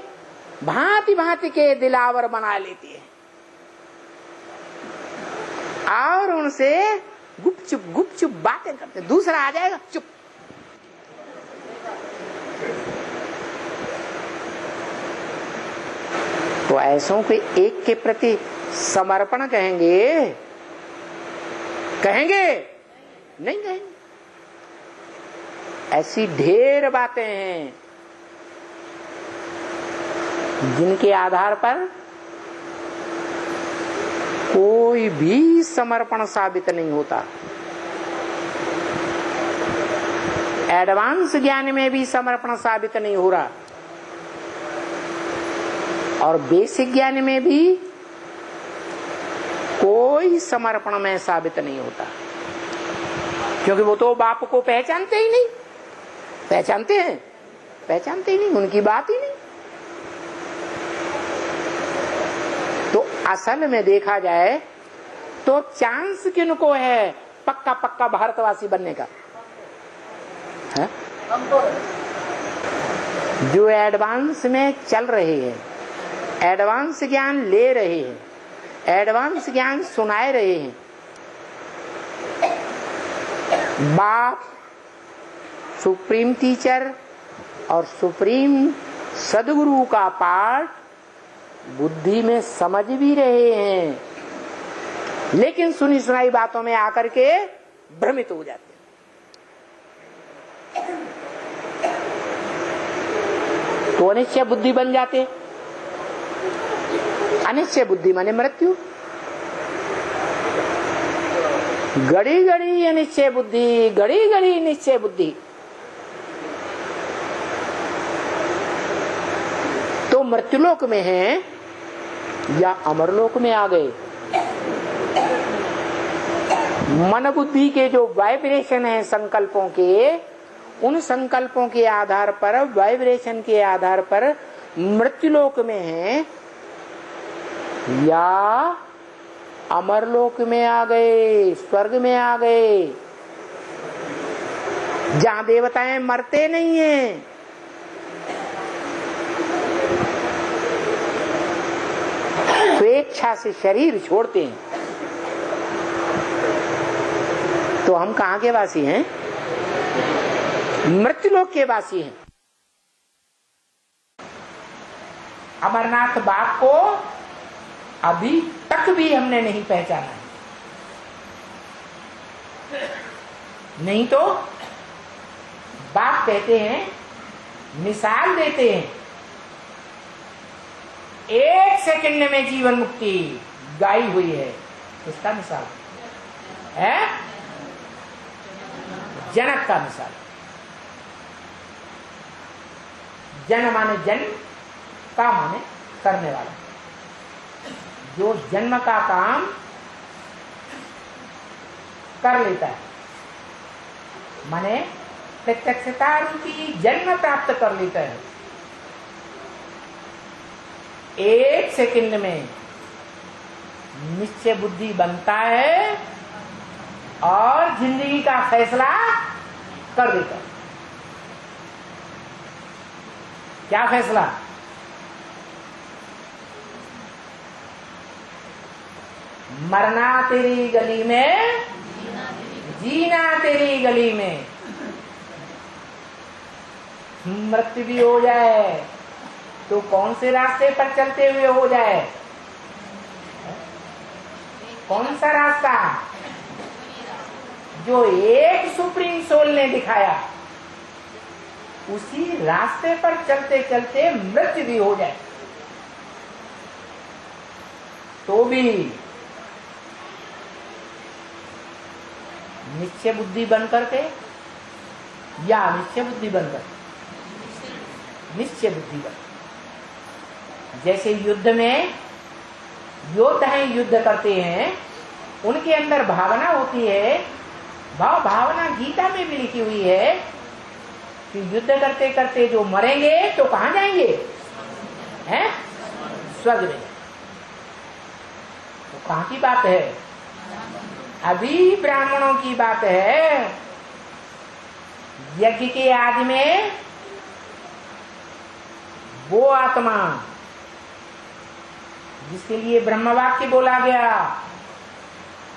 भांति भांति के दिलावर बना लेती है और उनसे गुपचुप बातें करते। दूसरा आ जाएगा, चुप। तो ऐसों के एक के प्रति समर्पण कहेंगे? कहेंगे? नहीं कहेंगे। ऐसी ढेर बातें हैं जिनके आधार पर कोई भी समर्पण साबित नहीं होता। एडवांस ज्ञान में भी समर्पण साबित नहीं हो रहा और बेसिक ज्ञान में भी कोई समर्पण में साबित नहीं होता, क्योंकि वो तो बाप को पहचानते ही नहीं। पहचानते हैं? पहचानते ही नहीं, उनकी बात ही नहीं। तो असल में देखा जाए तो चांस किनको है पक्का पक्का भारतवासी बनने का? है? जो एडवांस में चल रहे हैं, एडवांस ज्ञान ले रहे हैं, एडवांस ज्ञान सुनाए रहे हैं। बाप सुप्रीम टीचर और सुप्रीम सदगुरु का पाठ बुद्धि में समझ भी रहे हैं, लेकिन सुनी सुनाई बातों में आकर के भ्रमित हो जाते हैं। तो अनिश्चय बुद्धि बन जाते। अनिश्चय बुद्धि माने मृत्यु। घड़ी घड़ी अनिश्चय बुद्धि, घड़ी घड़ी निश्चय बुद्धि। तो मृत्युलोक में हैं या अमरलोक में आ गए? मन बुद्धि के जो वाइब्रेशन है संकल्पों के, उन संकल्पों के आधार पर, वाइब्रेशन के आधार पर मृत्युलोक में है या अमरलोक में आ गए, स्वर्ग में आ गए, जहां देवताएं मरते नहीं हैं। स्वेच्छा से शरीर छोड़ते हैं। तो हम कहाँ के वासी हैं? मृत्युलोक के वासी हैं। अमरनाथ बाप को अभी तक भी हमने नहीं पहचाना है। नहीं तो बाप कहते हैं, मिसाल देते हैं, 1 सेकंड में जीवन मुक्ति गाई हुई है। इसका मिसाल है जनक का मिसाल। जन माने जन्म, का माने करने वाला, जो जन्म का काम कर लेता है, माने प्रत्यक्षता रूपी जन्म प्राप्त कर लेता है। 1 सेकंड में निश्चय बुद्धि बनता है और जिंदगी का फैसला कर देता है। क्या फैसला? मरना तेरी गली में, जीना तेरी गली में। मृत्यु भी हो जाए तो कौन से रास्ते पर चलते हुए हो जाए? कौन सा रास्ता? जो एक सुप्रीम सोल ने दिखाया, उसी रास्ते पर चलते चलते मृत्यु भी हो जाए तो भी निश्चय बुद्धि बन करके, या निश्चय बुद्धि बनकर, निश्चय बुद्धि बन। जैसे युद्ध में योद्धा युद्ध करते हैं, उनके अंदर भावना होती है। भावना गीता में भी लिखी हुई है कि युद्ध करते करते जो मरेंगे तो कहां जाएंगे? हैं? स्वर्ग में। तो कहां की बात है? अभी ब्राह्मणों की बात है। यज्ञ के आदि में वो आत्मा जिसके लिए ब्रह्म वाक्य बोला गया,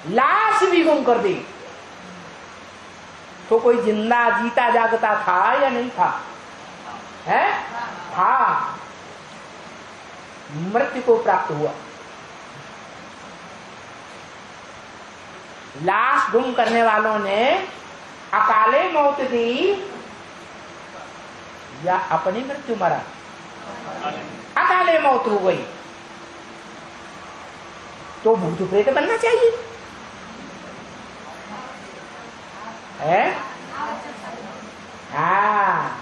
लाश भी गुम कर दी, तो कोई जिंदा जीता जागता था या नहीं था? है? था। मृत्यु को प्राप्त हुआ। लाश गुम करने वालों ने अकाले मौत दी या अपनी मृत्यु मरा? अकाले मौत हो गई। तो भूत प्रेत बनना चाहिए है? हाँ,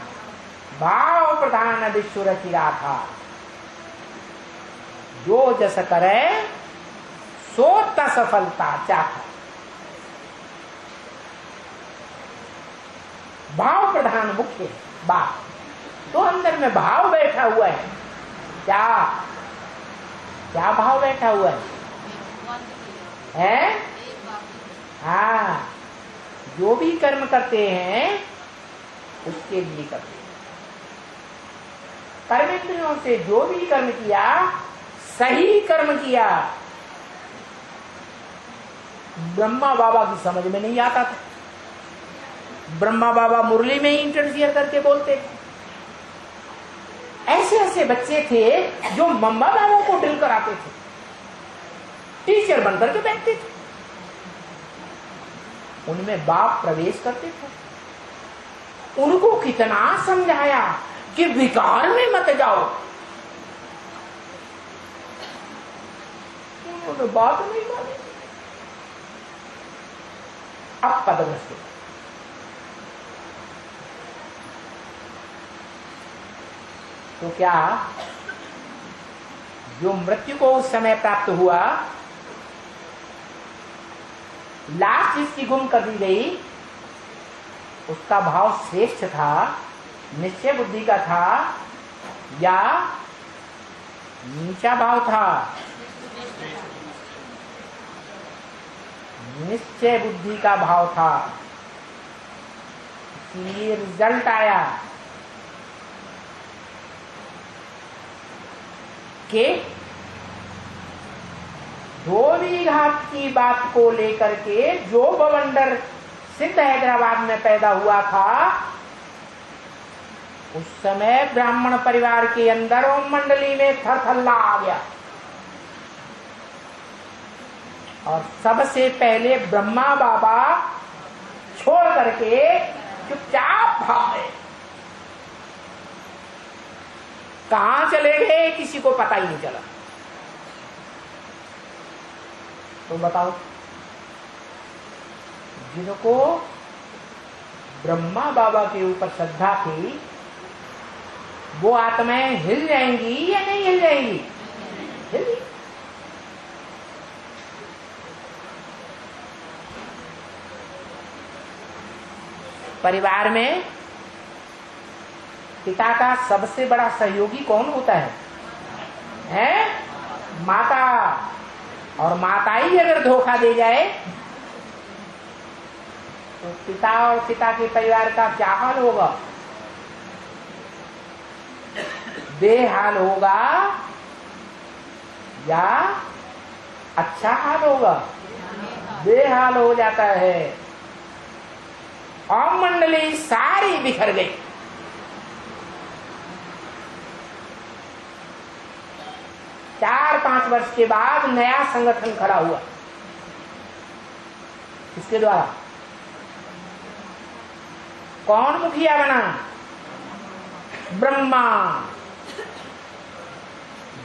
भाव प्रधान विश्व रचिरा था। जो जस करे सो सफलता चाहता। भाव प्रधान मुख्य है बात। तो अंदर में भाव बैठा हुआ है। क्या क्या भाव बैठा हुआ है? हाँ, जो भी कर्म करते हैं उसके लिए करते हैं। कर्मेंद्रियों से जो भी कर्म किया, सही कर्म किया। ब्रह्मा बाबा की समझ में नहीं आता था। ब्रह्मा बाबा मुरली में ही इंटरफियर करके बोलते थे। ऐसे ऐसे बच्चे थे जो मम्मा बाबा को ड्रिल कराते थे, टीचर बनकर के बैठते थे। उनमें बाप प्रवेश करते थे। उनको कितना समझाया कि विकार में मत जाओ, उन्होंने बात नहीं मानी। अब पदभ्रष्ट। तो क्या जो मृत्यु को उस समय प्राप्त हुआ, लाश जिसकी गुम कर दी गई, उसका भाव श्रेष्ठ था, निश्चय बुद्धि का था या नीचा भाव था? निश्चय बुद्धि का भाव था, ये रिजल्ट आया कि धोबी घाट की बात को लेकर के जो बवंडर सिद्ध हैदराबाद में पैदा हुआ था, उस समय ब्राह्मण परिवार के अंदर ओम मंडली में थरथल्ला आ गया और सबसे पहले ब्रह्मा बाबा छोड़ करके चुपचाप भाग गए। कहां चले गए किसी को पता ही नहीं चला। तो बताओ, जिनको ब्रह्मा बाबा के ऊपर श्रद्धा थी वो आत्माएं हिल जाएंगी या नहीं हिल जाएंगी? हिल। परिवार में पिता का सबसे बड़ा सहयोगी कौन होता है? माता। और माता ही अगर धोखा दे जाए तो पिता और पिता के परिवार का क्या हाल होगा? बेहाल होगा या अच्छा हाल होगा? बेहाल हो जाता है। ओम मंडली सारी बिखर गई। चार 5 वर्ष के बाद नया संगठन खड़ा हुआ। इसके द्वारा कौन मुखिया बना? ब्रह्मा।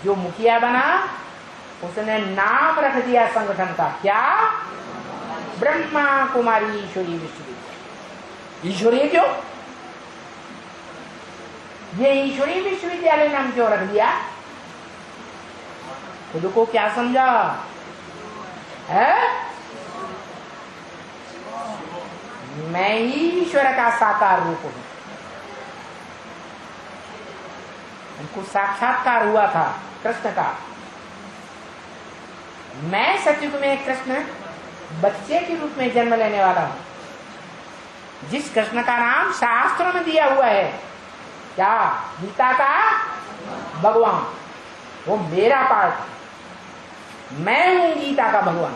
जो मुखिया बना उसने नाम रख दिया संगठन का, क्या? ब्रह्मा कुमारी ईश्वरी विश्वविद्यालय। ईश्वरीय क्यों? ये ईश्वरीय विश्वविद्यालय नाम क्यों रख दिया? खुद को क्या समझा है? मैं ही ईश्वर का साकार रूप हूं। उनको साक्षात्कार हुआ था कृष्ण का। मैं सतयुग में कृष्ण बच्चे के रूप में जन्म लेने वाला हूं। जिस कृष्ण का नाम शास्त्रों में दिया हुआ है, क्या? गीता का भगवान। वो मेरा पार्ट है। मैं हूं गीता का भगवान।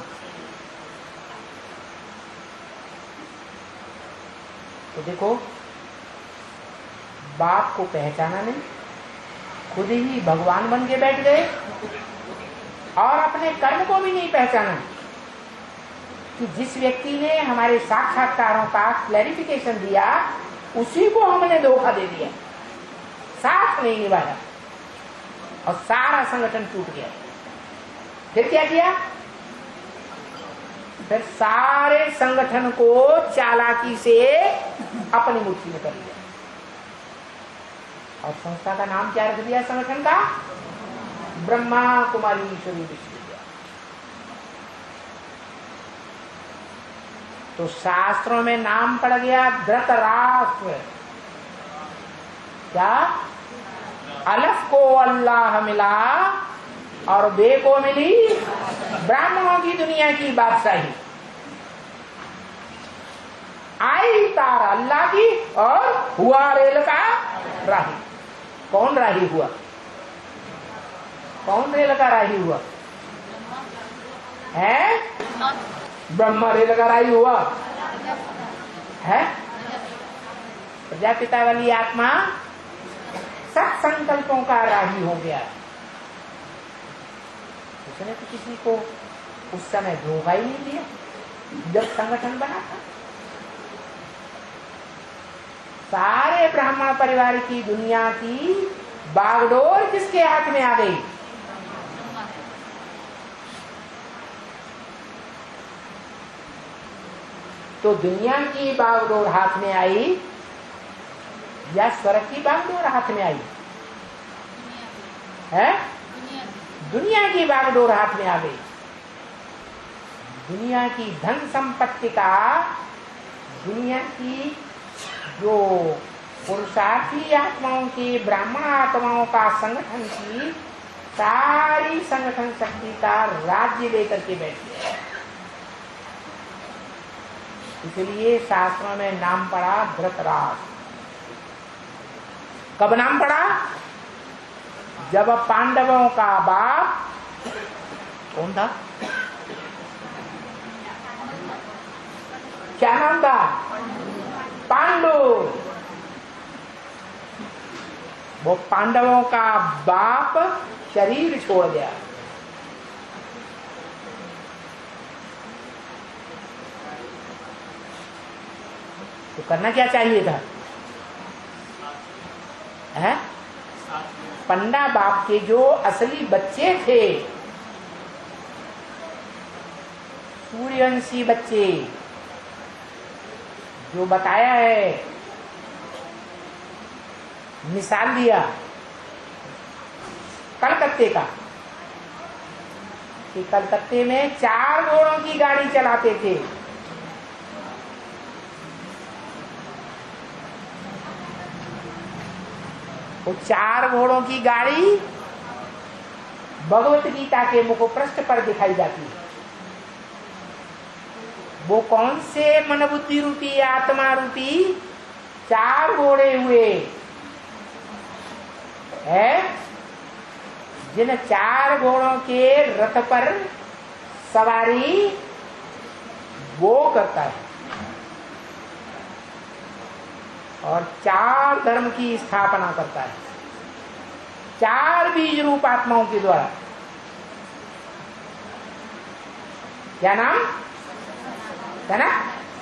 तो देखो, बात को पहचाना नहीं, खुद ही भगवान बन के बैठ गए और अपने कर्म को भी नहीं पहचाना कि जिस व्यक्ति ने हमारे साक्षात्कारों का क्लैरिफिकेशन दिया उसी को हमने धोखा दे दिया, साथ नहीं निभाया और सारा संगठन टूट गया। फिर क्या किया? फिर सारे संगठन को चालाकी से अपनी मुट्ठी में कर लिया और संस्था का नाम क्या रख दिया? संगठन का ब्रह्मा कुमारी ईश्वरी विश्वविद्यालय। तो शास्त्रों में नाम पड़ गया धृतराष्ट्र। क्या? अलफ को अल्लाह मिला और बे को मिली ब्राह्मणों की दुनिया की बादशाही। आई तार अल्लाह की और हुआ रेल का राही। कौन राही हुआ? कौन रेल का राही हुआ? है? ब्रह्मा रेल का राही हुआ है। प्रजापिता वाली आत्मा सब संकल्पों का राही हो गया। उसने तो किसी को उस समय धोखा ही नहीं दिया जब संगठन बना था। सारे ब्राह्मण परिवार की दुनिया की बागडोर किसके हाथ में आ गई? तो दुनिया की बागडोर हाथ में आई या स्वर्ग की बागडोर हाथ में आई? है? दुनिया की बागडोर हाथ में आ गई। दुनिया की धन संपत्ति का, दुनिया की जो पुरुषार्थी आत्माओं की, ब्राह्मण आत्माओं का संगठन की सारी संगठन शक्ति का राज्य लेकर के बैठ गया। इसलिए शास्त्रों में नाम पड़ा धृतराष्ट्र। कब नाम पड़ा? जब पांडवों का बाप कौन था? क्या नाम था? पांडु। वो पांडवों का बाप शरीर छोड़ गया। तो करना क्या चाहिए था? है? पंडा बाप के जो असली बच्चे थे, सूर्यवंशी बच्चे, जो बताया है, मिसाल दिया कलकत्ते का, कि कलकत्ते में 4 घोड़ों की गाड़ी चलाते थे। वो 4 घोड़ों की गाड़ी भगवत गीता के मुखपृष्ठ पर दिखाई जाती है। वो कौन से मन बुद्धि रूपी आत्मा रूपी 4 घोड़े हुए है, जिन 4 घोड़ों के रथ पर सवारी वो करता है और 4 धर्म की स्थापना करता है, 4 बीज रूप आत्माओं के द्वारा। क्या नाम?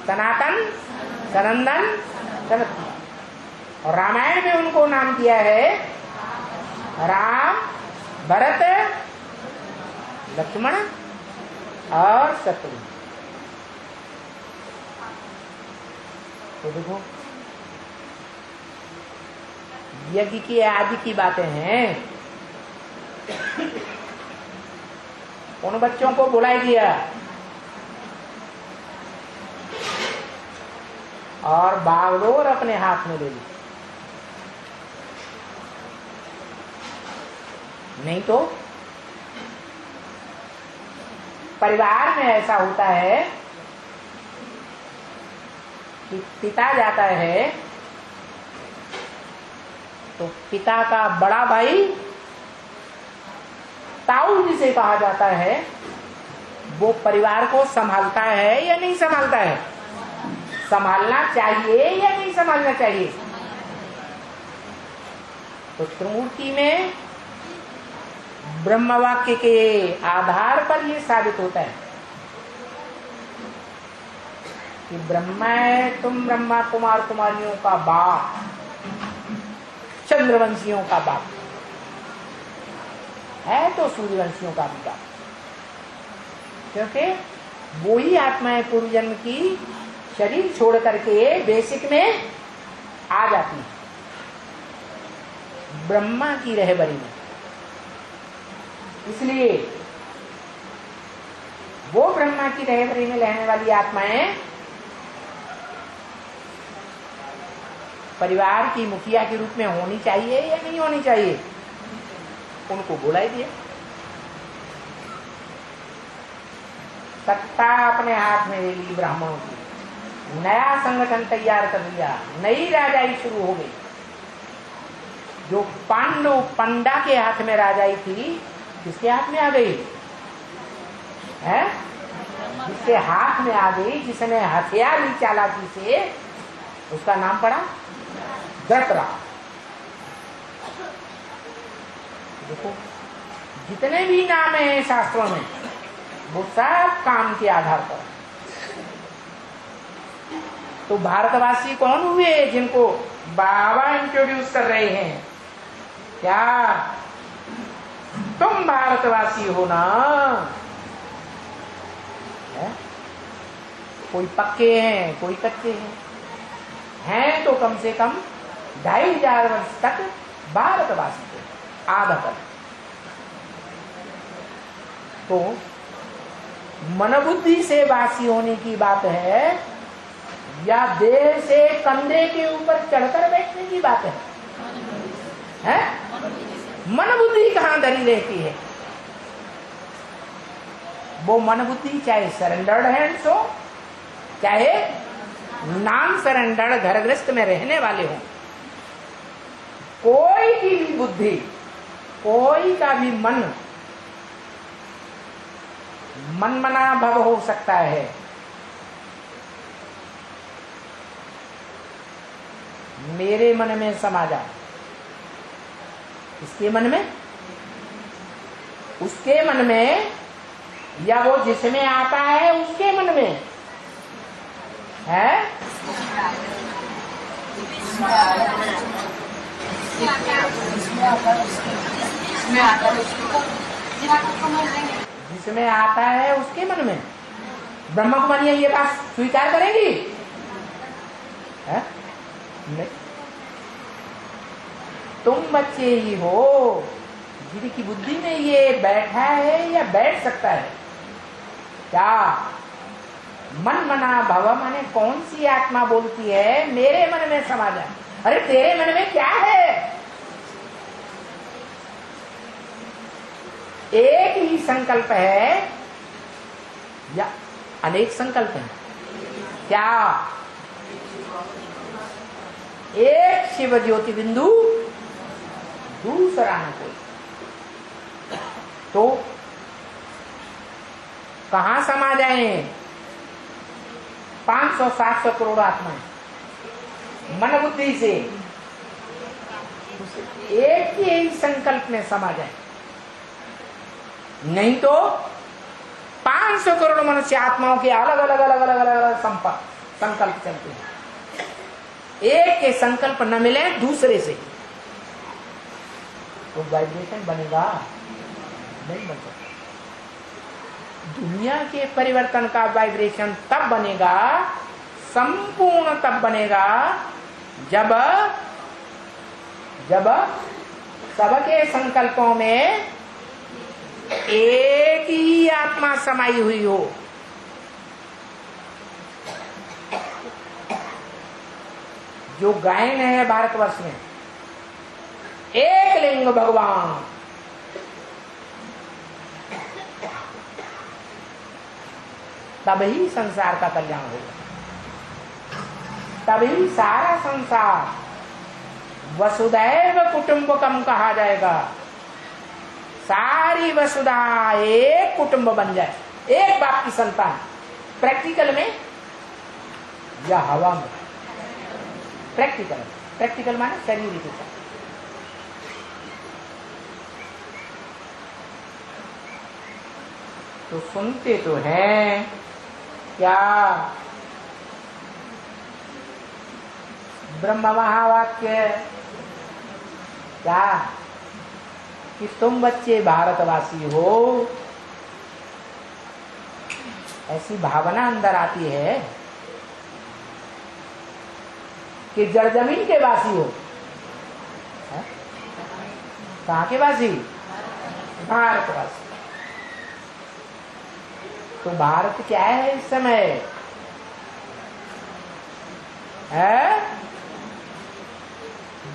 सनातन, सनंदन, सनत। और रामायण में उनको नाम दिया है राम, भरत, लक्ष्मण और शत्रुघ्न। तो देखो, यज्ञ की आदि की बातें हैं। उन बच्चों को बुलाई दिया और बागडोर अपने हाथ में ले ली। नहीं तो परिवार में ऐसा होता है कि पिता जाता है तो पिता का बड़ा भाई, ताऊ जिसे कहा जाता है, वो परिवार को संभालता है या नहीं संभालता है? संभालना चाहिए या नहीं संभालना चाहिए? तो त्रिमूर्ति में ब्रह्म वाक्य के आधार पर यह साबित होता है कि ब्रह्मा है, तुम ब्रह्मा कुमार कुमारियों का बाप, चंद्रवंशियों का बाप है, तो सूर्यवंशियों का भी बाप, क्योंकि वो ही आत्माएं पूर्व जन्म की शरीर छोड़ करके बेसिक में आ जाती है ब्रह्मा की रहबरी में। इसलिए वो ब्रह्मा की रहबरी में रहने वाली आत्माएं परिवार की मुखिया के रूप में होनी चाहिए या नहीं होनी चाहिए? उनको बुलाई दिए, सत्ता अपने हाथ में ले ली ब्राह्मणों की, नया संगठन तैयार कर लिया, नई राजाई शुरू हो गई। जो पांडव पंडा के हाथ में राजाई थी, किसके हाथ में आ गई है? जिसके हाथ में आ गई, जिसने हथियार ली चालाकी से, उसका नाम पड़ा धृतराष्ट्र। देखो, जितने भी नाम है शास्त्रों में, वो सब काम के आधार पर। तो भारतवासी कौन हुए जिनको बाबा इंट्रोड्यूस कर रहे हैं? क्या तुम भारतवासी हो ना? है? कोई पक्के हैं, कोई कच्चे हैं तो कम से कम 2500 वर्ष तक भारतवासी थे, आधा तक। तो मन बुद्धि से वासी होने की बात है या देह से कंधे के ऊपर चढ़कर बैठने की बात है? मन बुद्धि कहां धरी रहती है? वो मन बुद्धि चाहे सरेंडर्ड हैंड्स हो, चाहे नॉन सरेंडर घरग्रस्त में रहने वाले हों, कोई की भी बुद्धि, कोई का भी मन मनमना भव हो सकता है। मेरे मन में समा जाए, इसके मन में, उसके मन में, या वो जिसमें आता है उसके मन में है। जिसमें आता है उसके मन में ब्रह्म कुमारी ये बात स्वीकार करेगी है? नहीं। तुम बच्चे ही हो जिनकी बुद्धि में ये बैठा है या बैठ सकता है। क्या मन मना भव माने कौन सी आत्मा बोलती है मेरे मन में समा जाए। अरे तेरे मन में क्या है? एक ही संकल्प है या अनेक संकल्प हैं? क्या एक शिव ज्योति बिंदु, दूसरा न कोई। तो कहां समा जाए 500-700 करोड़ आत्माएं मन बुद्धि से एक ही संकल्प में समा जाए। नहीं तो 500 करोड़ मनुष्य आत्माओं के अलग अलग अलग अलग अलग अलग संकल्प चलते हैं। एक के संकल्प न मिले दूसरे से तो वाइब्रेशन बनेगा नहीं बन सकता। दुनिया के परिवर्तन का वाइब्रेशन तब बनेगा, संपूर्ण तब बनेगा जब सबके संकल्पों में एक ही आत्मा समाई हुई हो। जो गायन है भारतवर्ष में, एक लिंग भगवान, तभी संसार का कल्याण होगा, तभी सारा संसार वसुदैव कुटुंबकम कहा जाएगा। सारी वसुधा एक कुटुंब बन जाए, एक बाप की संतान। प्रैक्टिकल में या हवा में? प्रैक्टिकल माने शरीर के साथ। तो सुनते तो हैं क्या ब्रह्म महावाक्य, क्या कि तुम बच्चे भारतवासी हो, ऐसी भावना अंदर आती है कि जड़ जमीन के वासी हो। कहाँ के वासी? भारतवासी। तो भारत क्या है इस समय? है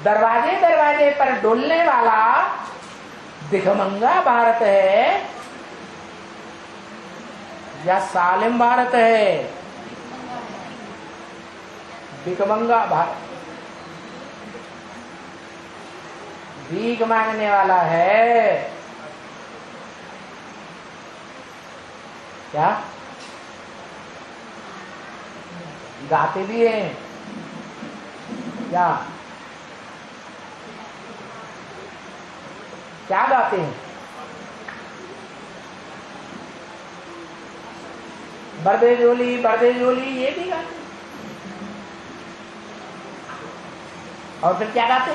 दरवाजे दरवाजे पर डोलने वाला दिखमंगा भारत है या सालिम भारत है? दिखमंगा भारत, भीख मांगने वाला है। क्या गाते भी हैं क्या? क्या गाते हैं? बर्दे जोली ये भी गाते। और फिर क्या गाते?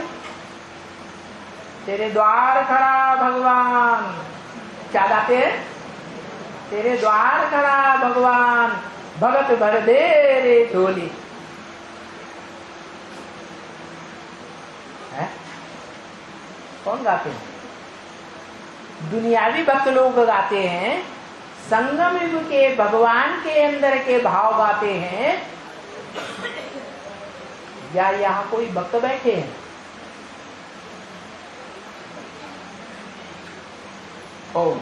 तेरे द्वार खड़ा भगवान। क्या गाते हैं? तेरे द्वार खड़ा भगवान, भगत भर दे रे झोली। है? कौन गाते हैं? दुनियावी भक्त लोग गाते हैं, संगम युग के भगवान के अंदर के भाव गाते हैं, या यहाँ कोई भक्त बैठे हैं? ओम